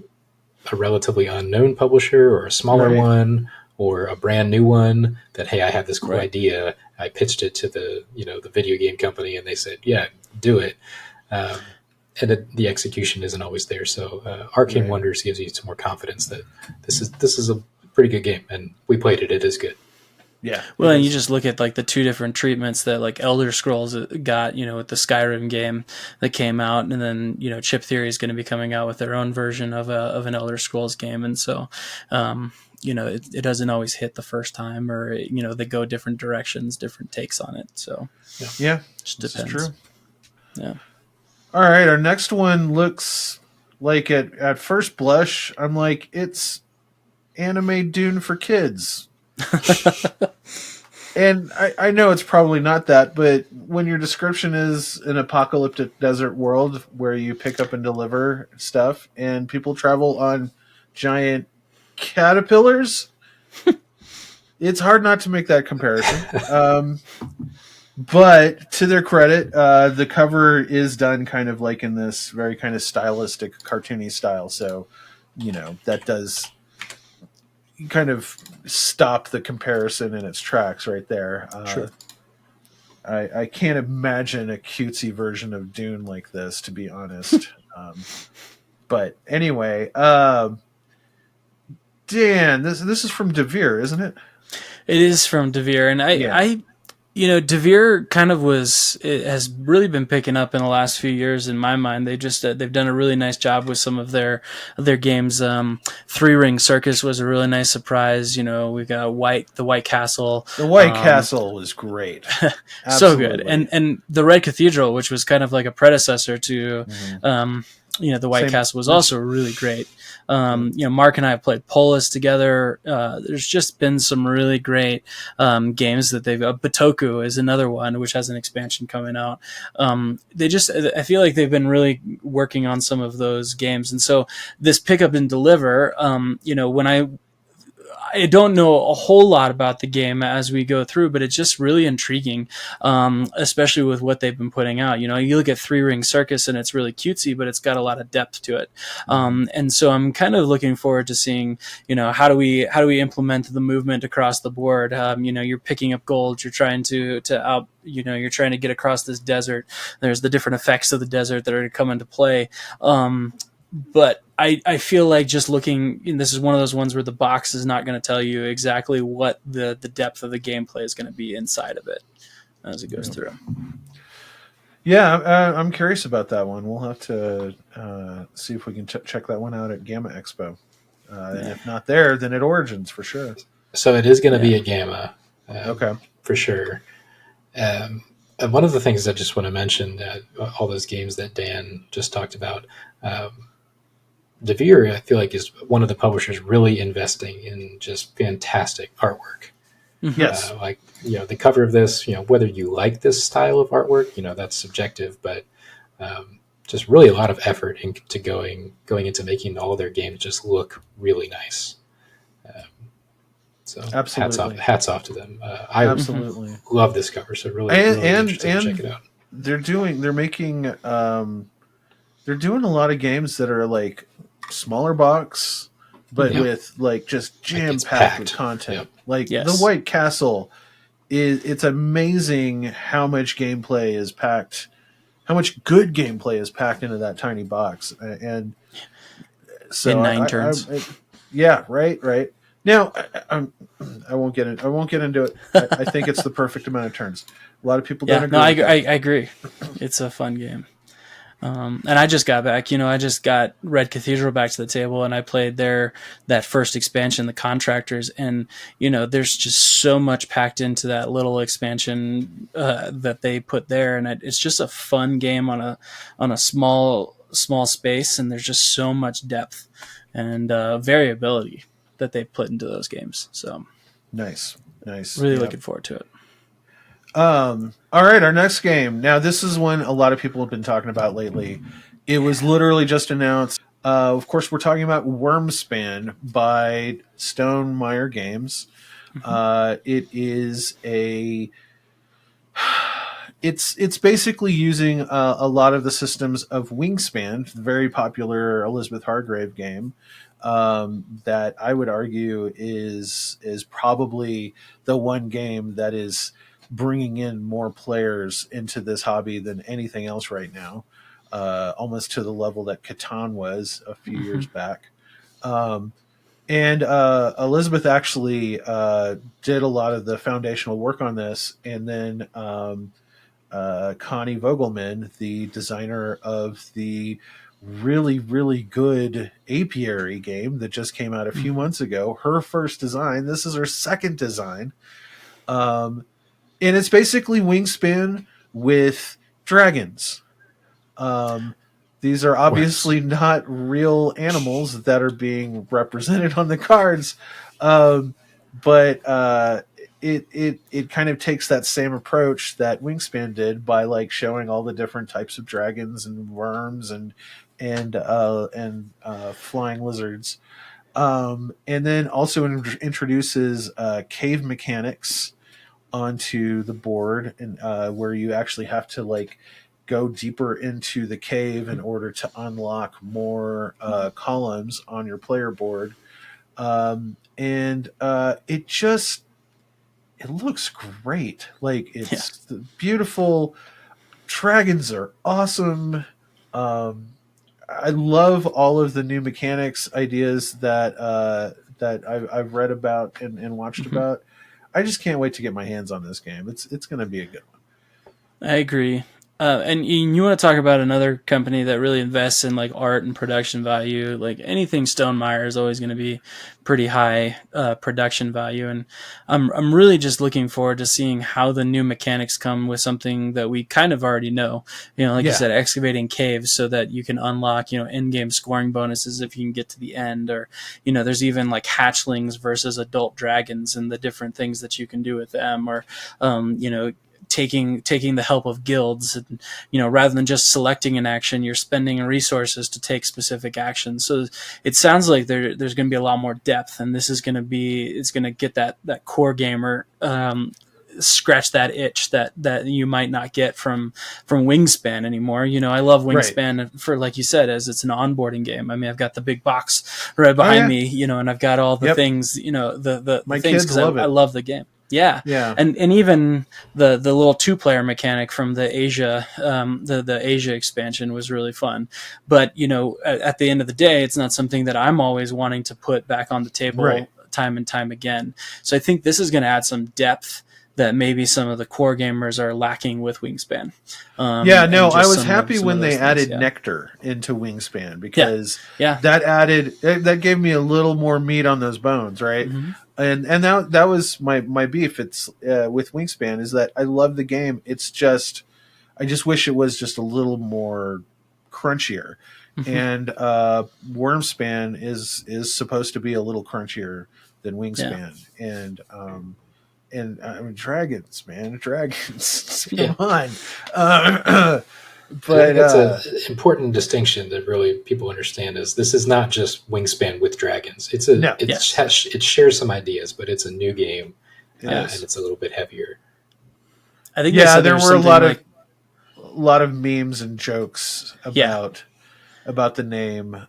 a relatively unknown publisher or a smaller one or a brand new one that, hey, I have this cool idea. I pitched it to the video game company and they said, yeah, do it. And the execution isn't always there. So Arcane Wonders gives you some more confidence that this is a pretty good game, and we played it. It is good. Yeah. Well, it and you is. just look at like the two different treatments that like Elder Scrolls got, with the Skyrim game that came out, and then Chip Theory is going to be coming out with their own version of an Elder Scrolls game, and so it doesn't always hit the first time, or they go different directions, different takes on it. So Yeah, just this depends. is true. Yeah. All right, our next one looks like at first blush, I'm like, it's anime Dune for kids. And I know it's probably not that, but when your description is an apocalyptic desert world where you pick up and deliver stuff and people travel on giant caterpillars, it's hard not to make that comparison. But to their credit, the cover is done kind of like in this very kind of stylistic, cartoony style. So, that does kind of stop the comparison in its tracks right there. Sure. I can't imagine a cutesy version of Dune like this, to be honest. But anyway, Dan, this is from Devere, isn't it? It is from Devere, and Devere kind of has really been picking up in the last few years in my mind. They've done a really nice job with some of their games. Three Ring Circus was a really nice surprise. We got the White Castle. The White Castle was great. So good. And the Red Cathedral, which was kind of like a predecessor to the White Castle, was also really great. Mark and I have played Polis together. There's just been some really great games that they've. Batoku is another one, which has an expansion coming out. I feel like they've been really working on some of those games, and so this pick up and deliver. When I don't know a whole lot about the game as we go through, but it's just really intriguing, especially with what they've been putting out. You look at Three Ring Circus and it's really cutesy, but it's got a lot of depth to it. And so I'm kind of looking forward to seeing, how do we implement the movement across the board? You're picking up gold, you're trying to you're trying to get across this desert. There's the different effects of the desert that are to come into play. But I feel like just looking, this is one of those ones where the box is not going to tell you exactly what the depth of the gameplay is going to be inside of it as it goes through. Yeah, I'm curious about that one. We'll have to see if we can check that one out at Gamma Expo. And if not there, then at Origins for sure. So it is going to be a Gamma. Okay. For sure. And one of the things I just want to mention, all those games that Dan just talked about, Devere, I feel like, is one of the publishers really investing in just fantastic artwork. Yes. The cover of this, whether you like this style of artwork, that's subjective, but just really a lot of effort into going into making all of their games just look really nice. So absolutely, hats off to them. I absolutely love this cover, so really interesting to check it out. They're doing a lot of games that are like smaller box, but with like just jam packed with content. Yep. The White Castle it's amazing how much gameplay is packed, how much good gameplay is packed into that tiny box, and so in 9 turns. Right. Now, I won't get into it. I think it's the perfect amount of turns. A lot of people don't agree. I agree. It's a fun game. And I just got back, I just got Red Cathedral back to the table, and I played that first expansion, the Contractors, and there's just so much packed into that little expansion that they put there, and it's just a fun game on a small space, and there's just so much depth and variability that they put into those games. So nice. Really looking forward to it. All right, our next game. Now, this is one a lot of people have been talking about lately. It was literally just announced. Of course, we're talking about Wormspan by Stonemaier Games. It is it's basically using a lot of the systems of Wingspan, the very popular Elizabeth Hargrave game, that I would argue is probably the one game that is bringing in more players into this hobby than anything else right now, almost to the level that Catan was a few years back. And Elizabeth actually did a lot of the foundational work on this, and then Connie Vogelman, the designer of the really, really good Apiary game that just came out a few months ago, her first design. This is her second design. And it's basically Wingspan with dragons. These are obviously not real animals that are being represented on the cards, but it kind of takes that same approach that Wingspan did by like showing all the different types of dragons and worms and flying lizards, and then also introduces cave mechanics onto the board, and where you actually have to like go deeper into the cave in order to unlock more columns on your player board. And it looks great. Like, it's beautiful. Dragons are awesome. I love all of the new mechanics ideas that I've read about and watched about. I just can't wait to get my hands on this game. It's going to be a good one. I agree. And you want to talk about another company that really invests in like art and production value. Like anything Stonemaier is always going to be pretty high production value, and I'm really just looking forward to seeing how the new mechanics come with something that we kind of already know. You know, like you said, excavating caves so that you can unlock in-game scoring bonuses if you can get to the end, or there's even like hatchlings versus adult dragons and the different things that you can do with them, or taking the help of guilds, and rather than just selecting an action, you're spending resources to take specific actions. So it sounds like there's going to be a lot more depth, and this is going to get that core gamer scratch that itch that you might not get from Wingspan anymore. I love Wingspan for, like you said, as it's an onboarding game. I mean, I've got the big box right behind me, and I've got all the things, the My things, kids love it. I love the game. Yeah. And even the little 2-player mechanic from the Asia the Asia expansion was really fun. But at the end of the day, it's not something that I'm always wanting to put back on the table time and time again. So I think this is going to add some depth that maybe some of the core gamers are lacking with Wingspan. I was happy when they added Nectar into Wingspan, because that gave me a little more meat on those bones, right? Mm-hmm. And that was my beef. It's with Wingspan is that I love the game. It's just I just wish it was just a little more crunchier. Mm-hmm. And Wormspan is supposed to be a little crunchier than Wingspan, and I mean, dragons, man, dragons. Come on. But that's an important distinction that really people understand, is this is not just Wingspan with dragons. It shares some ideas, but it's a new game, and it's a little bit heavier. I think there were a lot of memes and jokes about the name.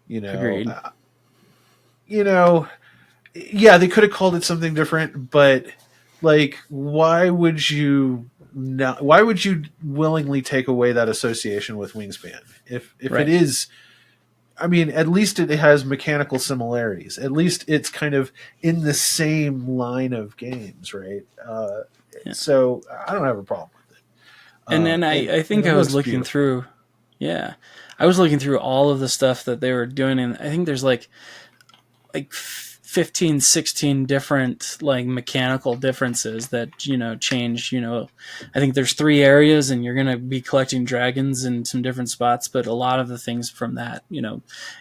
Agreed. They could have called it something different, but like, why would you willingly take away that association with Wingspan? If it is, I mean, at least it has mechanical similarities. At least it's kind of in the same line of games, right? So I don't have a problem with it. And then I think I was looking through, I was looking through all of the stuff that they were doing, and I think there's like 15, 16 different like mechanical differences that change. I think there's 3 areas, and you're going to be collecting dragons in some different spots, but a lot of the things from that,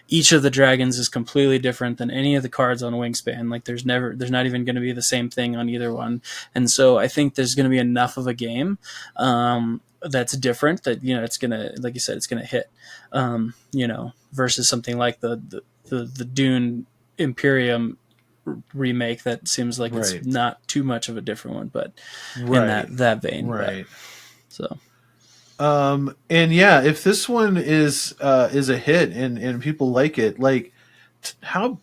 each of the dragons is completely different than any of the cards on Wingspan. Like there's not even going to be the same thing on either one. And so I think there's going to be enough of a game that's different that it's going to, like you said, it's going to hit versus something like the Dune Imperium remake that seems like it's not too much of a different one, but in that vein, right? So, and if this one is a hit and people like it, like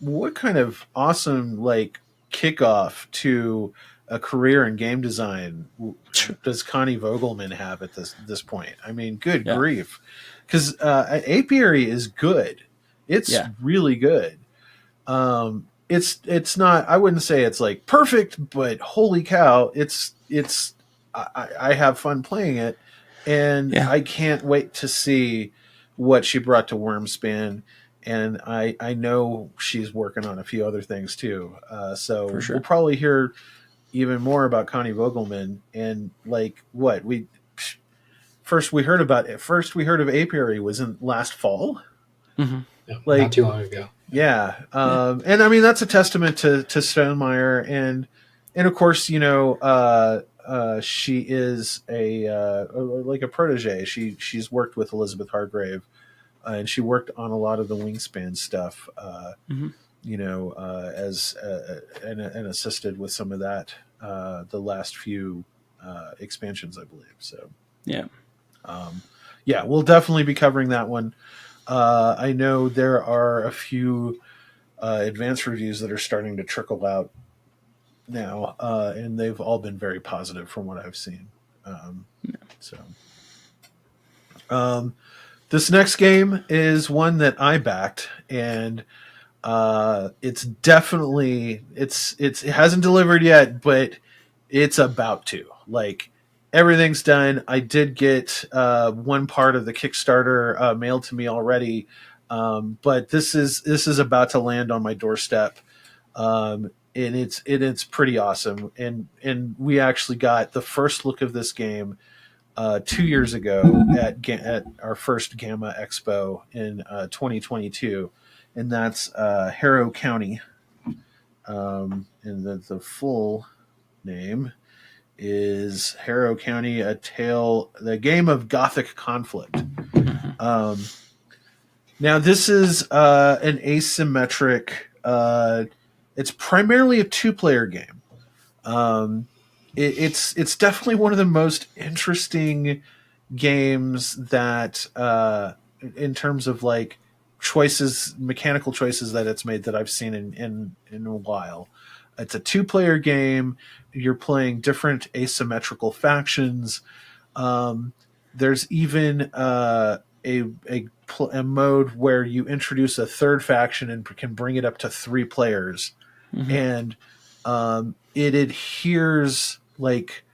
what kind of awesome like kickoff to a career in game design does Connie Vogelman have at this point? I mean, good grief, because Apiary is good. It's really good. It's not. I wouldn't say it's like perfect, but holy cow, it's. I have fun playing it, and Yeah. I can't wait to see what she brought to Wormspan. And I know she's working on a few other things too. So For sure. we'll probably hear even more about Connie Vogelman. And like what we first we heard of Apiary was in last fall. Mm-hmm. No, Like, not too long ago. Yeah. And I mean, that's a testament to Stonemaier. And of course, she is like a protege. She's worked with Elizabeth Hargrave, and she worked on a lot of the Wingspan stuff, Mm-hmm. as and assisted with some of that, the last few expansions, I believe. So, Yeah. yeah, we'll definitely be covering that one. I know there are a few advanced reviews that are starting to trickle out now, and they've all been very positive from what I've seen. This next game is one that I backed, and it's definitely it hasn't delivered yet, but it's about to. Like, everything's done. I did get one part of the Kickstarter mailed to me already, but this is about to land on my doorstep, and it's pretty awesome. And we actually got the first look of this game 2 years ago at our first Gamma Expo in 2022, and that's Harrow County. And the full name is Harrow County: the game of Gothic conflict. Now this is an asymmetric. It's primarily a 2-player game. It's definitely one of the most interesting games that, in terms of like mechanical choices that it's made, that I've seen in a while. It's a 2-player game. You're playing different asymmetrical factions. There's even a mode where you introduce a third faction and can bring it up to 3 players, and it adheres like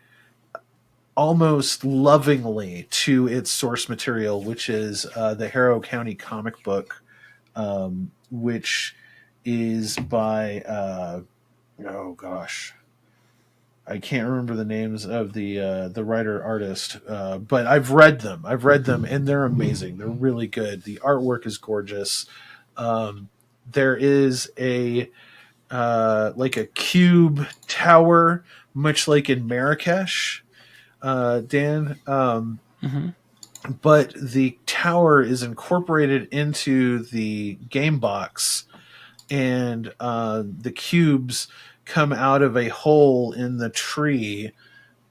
almost lovingly to its source material, which is the Harrow County comic book, which is by oh gosh, I can't remember the names of the writer artist, but I've read them, and they're amazing. They're really good. The artwork is gorgeous. There is a like a cube tower, much like in Marrakesh, Dan. But the tower is incorporated into the game box, and the cubes come out of a hole in the tree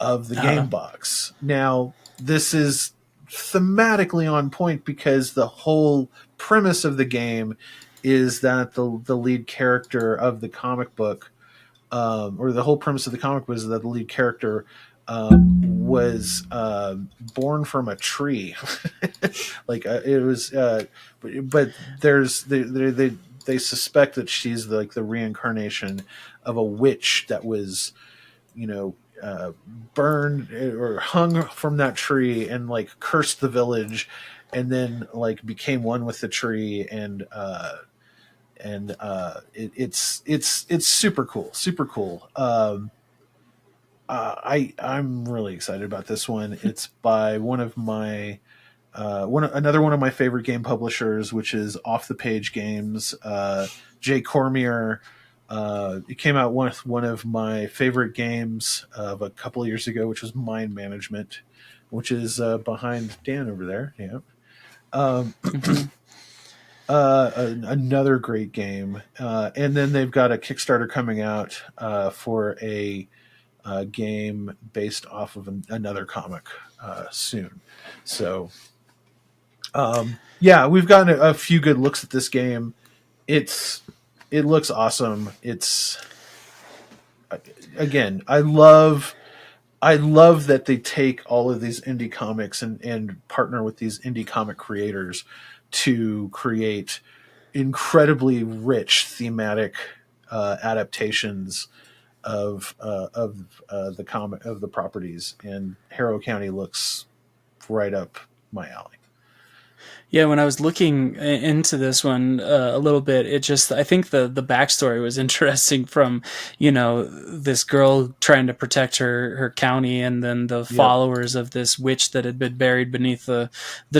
of the game box. Now, this is thematically on point because the whole premise of the game is that the lead character of the comic book, or the whole premise of the comic was that the lead character was born from a tree. Like, it was, but they suspect that she's like the reincarnation of a witch that was, burned or hung from that tree and like cursed the village, and then like became one with the tree, and it's super cool. I'm really excited about this one. It's by one of my another one of my favorite game publishers, which is Off the Page Games. Jay Cormier. It came out with one of my favorite games of a couple of years ago, which was Mind Management, which is behind Dan over there. Yeah. Another great game. And then they've got a Kickstarter coming out for a game based off of another comic soon. So, yeah, we've gotten a few good looks at this game. It looks awesome. It's, again, I love that they take all of these indie comics and partner with these indie comic creators to create incredibly rich thematic adaptations of the properties, and Harrow County looks right up my alley. Yeah, when I was looking into this one a little bit, I think the backstory was interesting from, this girl trying to protect her county, and then the followers of this witch that had been buried beneath the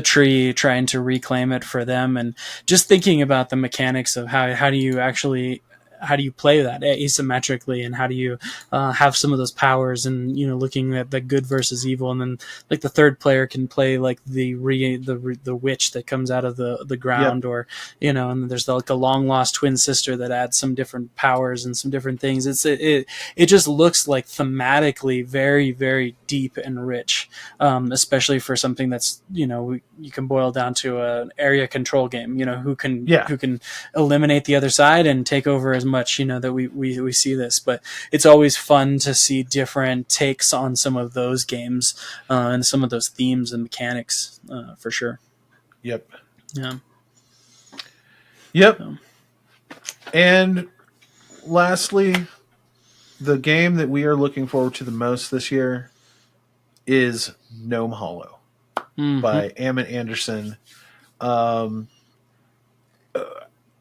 tree trying to reclaim it for them. And just thinking about the mechanics of how do you play that asymmetrically, and how do you have some of those powers, and looking at the good versus evil, and then like the third player can play like the witch that comes out of the ground, or and then there's like a long lost twin sister that adds some different powers and some different things. It just looks like thematically very, very deep and rich, especially for something that's you can boil down to an area control game. Who can eliminate the other side and take over as much that we see this. But it's always fun to see different takes on some of those games and some of those themes and mechanics, for sure. Yep. And lastly, the game that we are looking forward to the most this year is Gnome Hollow by Amit Anderson.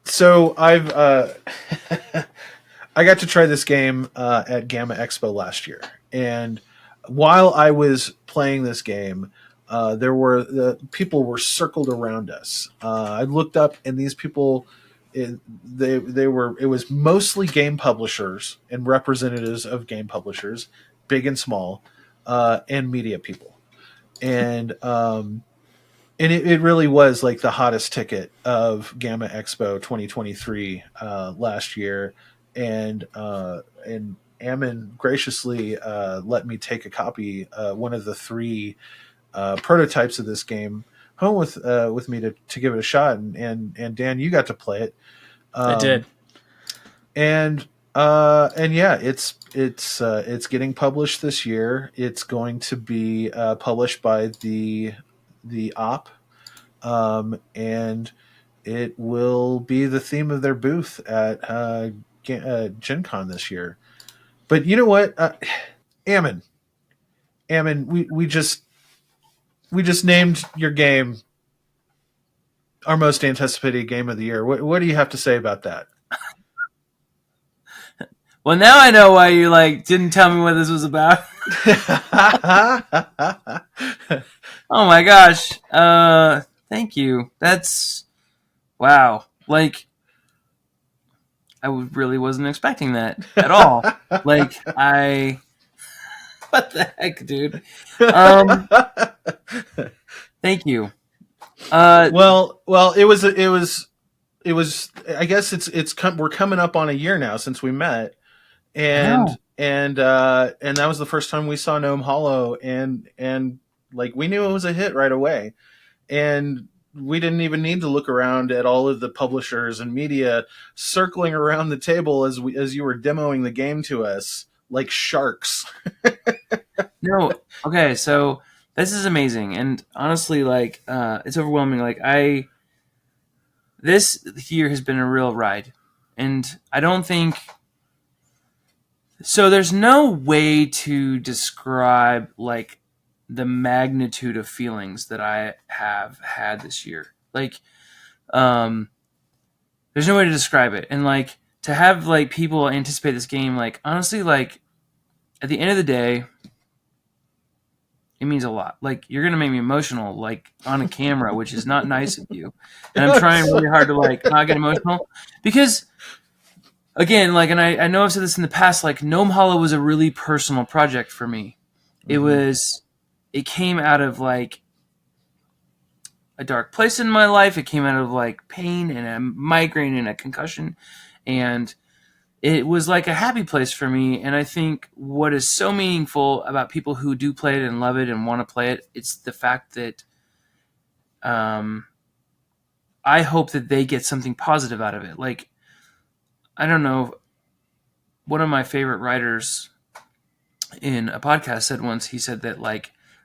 So I've I got to try this game at Gamma Expo last year, and while I was playing this game, people were circled around us. I looked up, and these people, it was mostly game publishers and representatives of game publishers, big and small, and media people, and it really was like the hottest ticket of Gamma Expo 2023 last year, and Ammon graciously let me take a copy, one of the 3 prototypes of this game, home with me to give it a shot, and Dan, you got to play it. I did, and yeah, it's getting published this year. It's going to be published by the op, and it will be the theme of their booth at Gen Con this year. But you know what, Ammon, we just named your game our most anticipated game of the year. What do you have to say about that? Well, now I know why you didn't tell me what this was about. Oh my gosh. Thank you. That's wow. I really wasn't expecting that at all. What the heck, dude? Thank you. Well, it was. I guess we're coming up on a year now since we met, and that was the first time we saw Gnome Hollow, and we knew it was a hit right away, and we didn't even need to look around at all of the publishers and media circling around the table as you were demoing the game to us like sharks. No, okay, so this is amazing, and honestly, it's overwhelming. This year has been a real ride, and I don't think so. There's no way to describe the magnitude of feelings that I have had this year. There's no way to describe it, and to have people anticipate this game. Honestly, at the end of the day, it means a lot. You're gonna make me emotional, on a camera, which is not nice of you. And I'm trying really hard to not get emotional because, again, and I know I've said this in the past. Gnome Hollow was a really personal project for me. Mm-hmm. It came out of a dark place in my life. It came out of pain and a migraine and a concussion, and it was a happy place for me. And I think what is so meaningful about people who do play it and love it and want to play it, it's the fact that I hope that they get something positive out of it. I don't know, one of my favorite writers in a podcast said once, he said that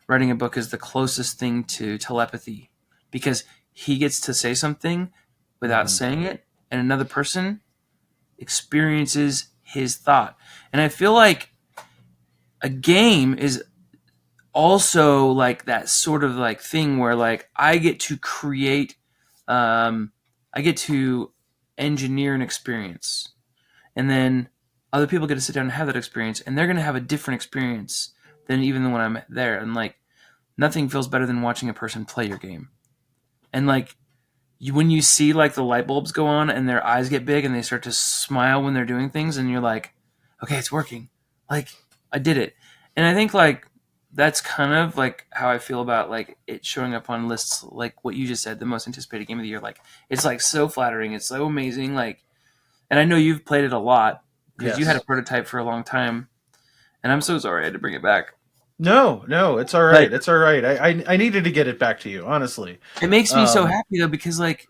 writing a book is the closest thing to telepathy, because he gets to say something without saying it, and another person experiences his thought. And I feel like a game is also like that sort of like thing where like I get to create, I get to engineer an experience, and then other people get to sit down and have that experience, and they're going to have a different experience than even when I'm there. And like nothing feels better than watching a person play your game. And like when you see like the light bulbs go on and their eyes get big and they start to smile when they're doing things, and you're like, okay, it's working. Like I did it. And I think like that's kind of like how I feel about like it showing up on lists, like what you just said, the most anticipated game of the year. Like it's like so flattering. It's so amazing. Like, and I know you've played it a lot because you had a prototype for a long time, and I'm so sorry I had to bring it back. No, it's all right. It's all right. I needed to get it back to you, honestly. It makes me so happy though, because like,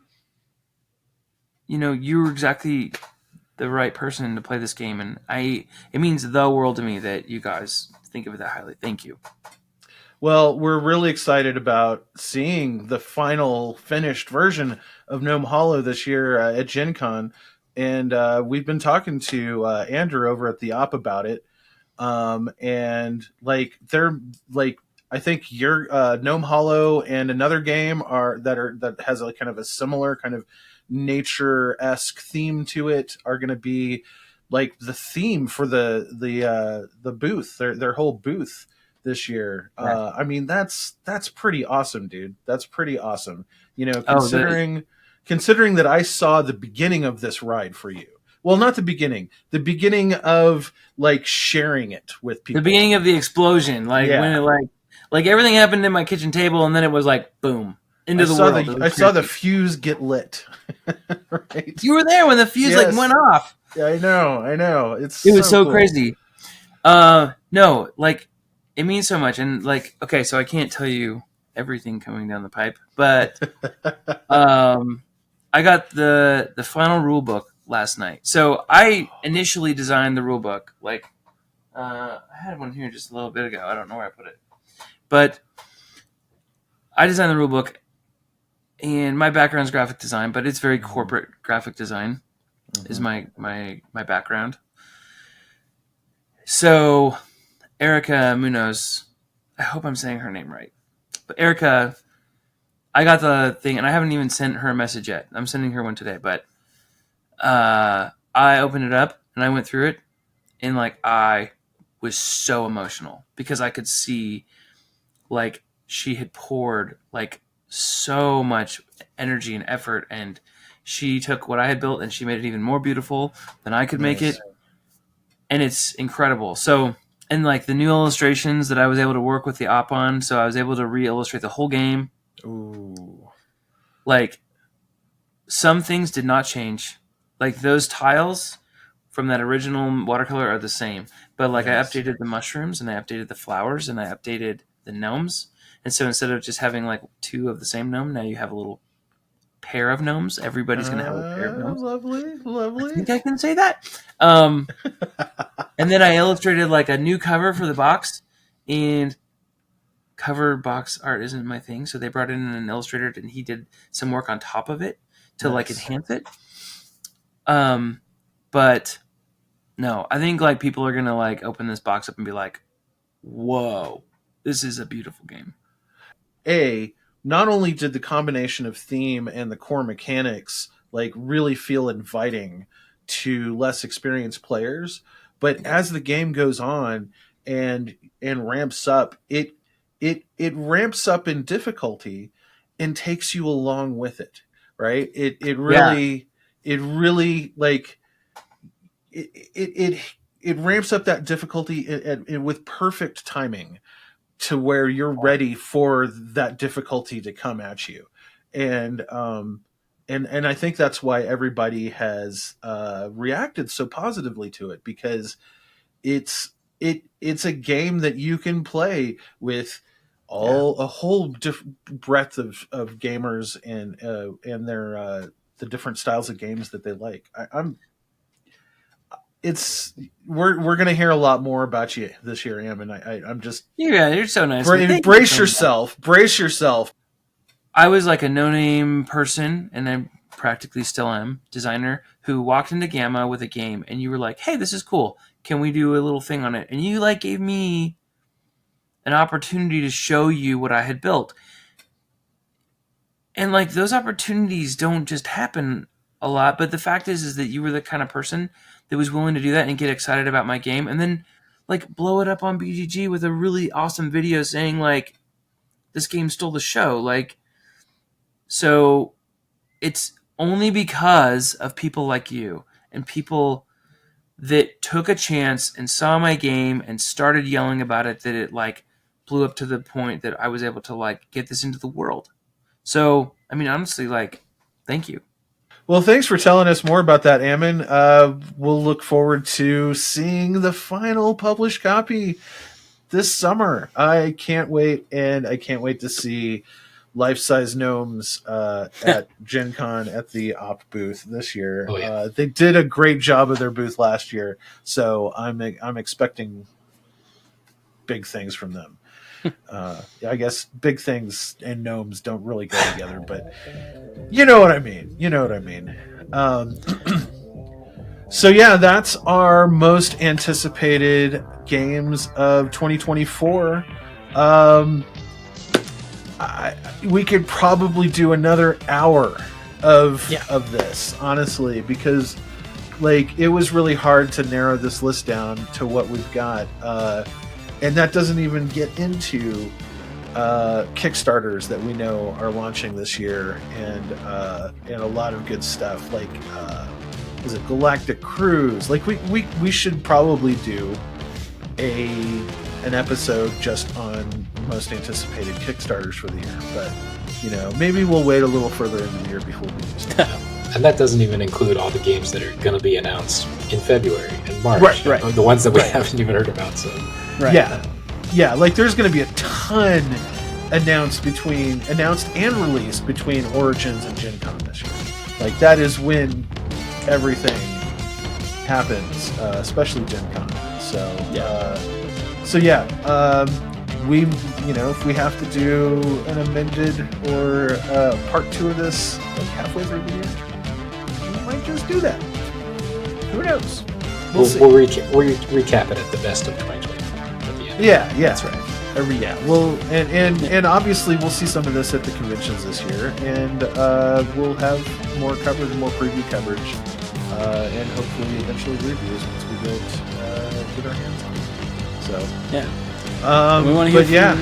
you know, you were exactly the right person to play this game, and it means the world to me that you guys think of it that highly. Thank you. Well, we're really excited about seeing the final finished version of Gnome Hollow this year at Gen Con. And we've been talking to Andrew over at the Op about it. And like they're like, I think your Gnome Hollow and another game that has a kind of a similar kind of nature-esque theme to it are going to be like the theme for the booth, their whole booth this year. Right. I mean, that's pretty awesome, dude. That's pretty awesome. You know, considering that I saw the beginning of this ride for you. Well, not the beginning of like sharing it with people. The beginning of the explosion, like when it like everything happened in my kitchen table, and then it was like boom into the world. I saw the fuse get lit. Right? You were there when the fuse like went off. Yeah, I know. It was so cool. crazy. No, like it means so much, and like okay, so I can't tell you everything coming down the pipe, but I got the final rule book last night. So I initially designed the rule book. Like I had one here just a little bit ago. I don't know where I put it, but I designed the rule book, and my background is graphic design, but it's very corporate graphic design is my background. So Erica Munoz, I hope I'm saying her name right, but Erica, I got the thing, and I haven't even sent her a message yet. I'm sending her one today, but I opened it up and I went through it, and like I was so emotional because I could see like she had poured like so much energy and effort, and she took what I had built and she made it even more beautiful than I could make it, and it's incredible. So, and like the new illustrations that I was able to work with the op on, so I was able to re-illustrate the whole game. Ooh. Like some things did not change. Like those tiles from that original watercolor are the same, but like I updated the mushrooms and I updated the flowers and I updated the gnomes. And so instead of just having like two of the same gnome, now you have a little pair of gnomes. Everybody's going to have a pair of gnomes. Lovely. I think I can say that. And then I illustrated like a new cover for the box, and cover box art isn't my thing. So they brought in an illustrator and he did some work on top of it to like enhance it. But no, I think like people are going to like open this box up and be like, whoa, this is a beautiful game. Not only did the combination of theme and the core mechanics like really feel inviting to less experienced players, but as the game goes on and ramps up, it ramps up in difficulty and takes you along with it, right? It really like it ramps up that difficulty with perfect timing to where you're ready for that difficulty to come at you. And I think that's why everybody has reacted so positively to it, because it's a game that you can play with a whole breadth of gamers and their the different styles of games that they like. We're gonna hear a lot more about you this year, Am, and I'm just you're so nice. Brace yourself. I was like a no-name person, and practically still am, designer who walked into Gamma with a game and you were like, hey, this is cool. Can we do a little thing on it? And you like gave me an opportunity to show you what I had built. And like those opportunities don't just happen a lot, but the fact is that you were the kind of person that was willing to do that and get excited about my game and then like blow it up on BGG with a really awesome video saying like, this game stole the show. Like, so it's only because of people like you and people that took a chance and saw my game and started yelling about it that it like blew up to the point that I was able to like get this into the world. So, I mean, honestly, like, thank you. Well, thanks for telling us more about that, Ammon. We'll look forward to seeing the final published copy this summer. I can't wait, and I can't wait to see life-size gnomes at Gen Con at the Op booth this year. Oh, yeah. They did a great job of their booth last year, so I'm expecting big things from them. I guess big things and gnomes don't really go together, but you know what I mean. So yeah, that's our most anticipated games of 2024. We could probably do another hour of this, honestly, because like it was really hard to narrow this list down to what we've got, and that doesn't even get into Kickstarters that we know are launching this year, and a lot of good stuff like. Is it Galactic Cruise? Like we should probably do an episode just on most anticipated Kickstarters for the year, but you know, maybe we'll wait a little further in the year before we do so. And that doesn't even include all the games that are going to be announced in February and March. Right. The ones that we haven't even heard about. So yeah, like there's going to be a ton announced and released between Origins and Gen Con this year. Like that is when everything happens, especially Gen Con. We, you know, if we have to do an amended or part 2 of this like halfway through the year, we might just do that. Who knows? We'll see. We'll recap it at the best of 2024 at the end. Yeah, that's right. Well, and obviously we'll see some of this at the conventions this year, and we'll have more coverage, more preview coverage, and hopefully eventually reviews once we get our hands on it. So yeah, we want to hear.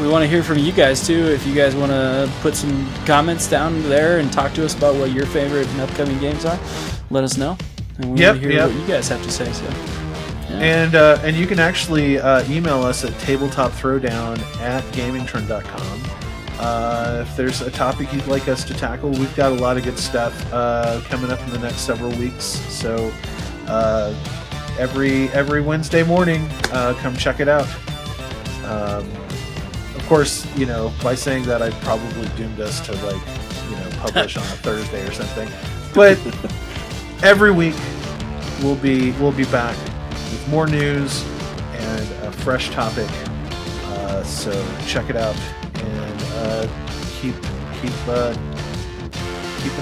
We want to hear from you guys too. If you guys want to put some comments down there and talk to us about what your favorite and upcoming games are, let us know. And we want to hear what you guys have to say. So. Yeah. And you can actually email us at tabletopthrowdown@gamingtrend.com. If there's a topic you'd like us to tackle, we've got a lot of good stuff coming up in the next several weeks. So every Wednesday morning, come check it out. Of course, you know, by saying that, I've probably doomed us to publish on a Thursday or something. But every week we'll be back with more news and a fresh topic, so check it out and keep an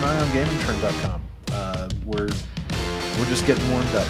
eye on gamingtrend.com. We're just getting warmed up.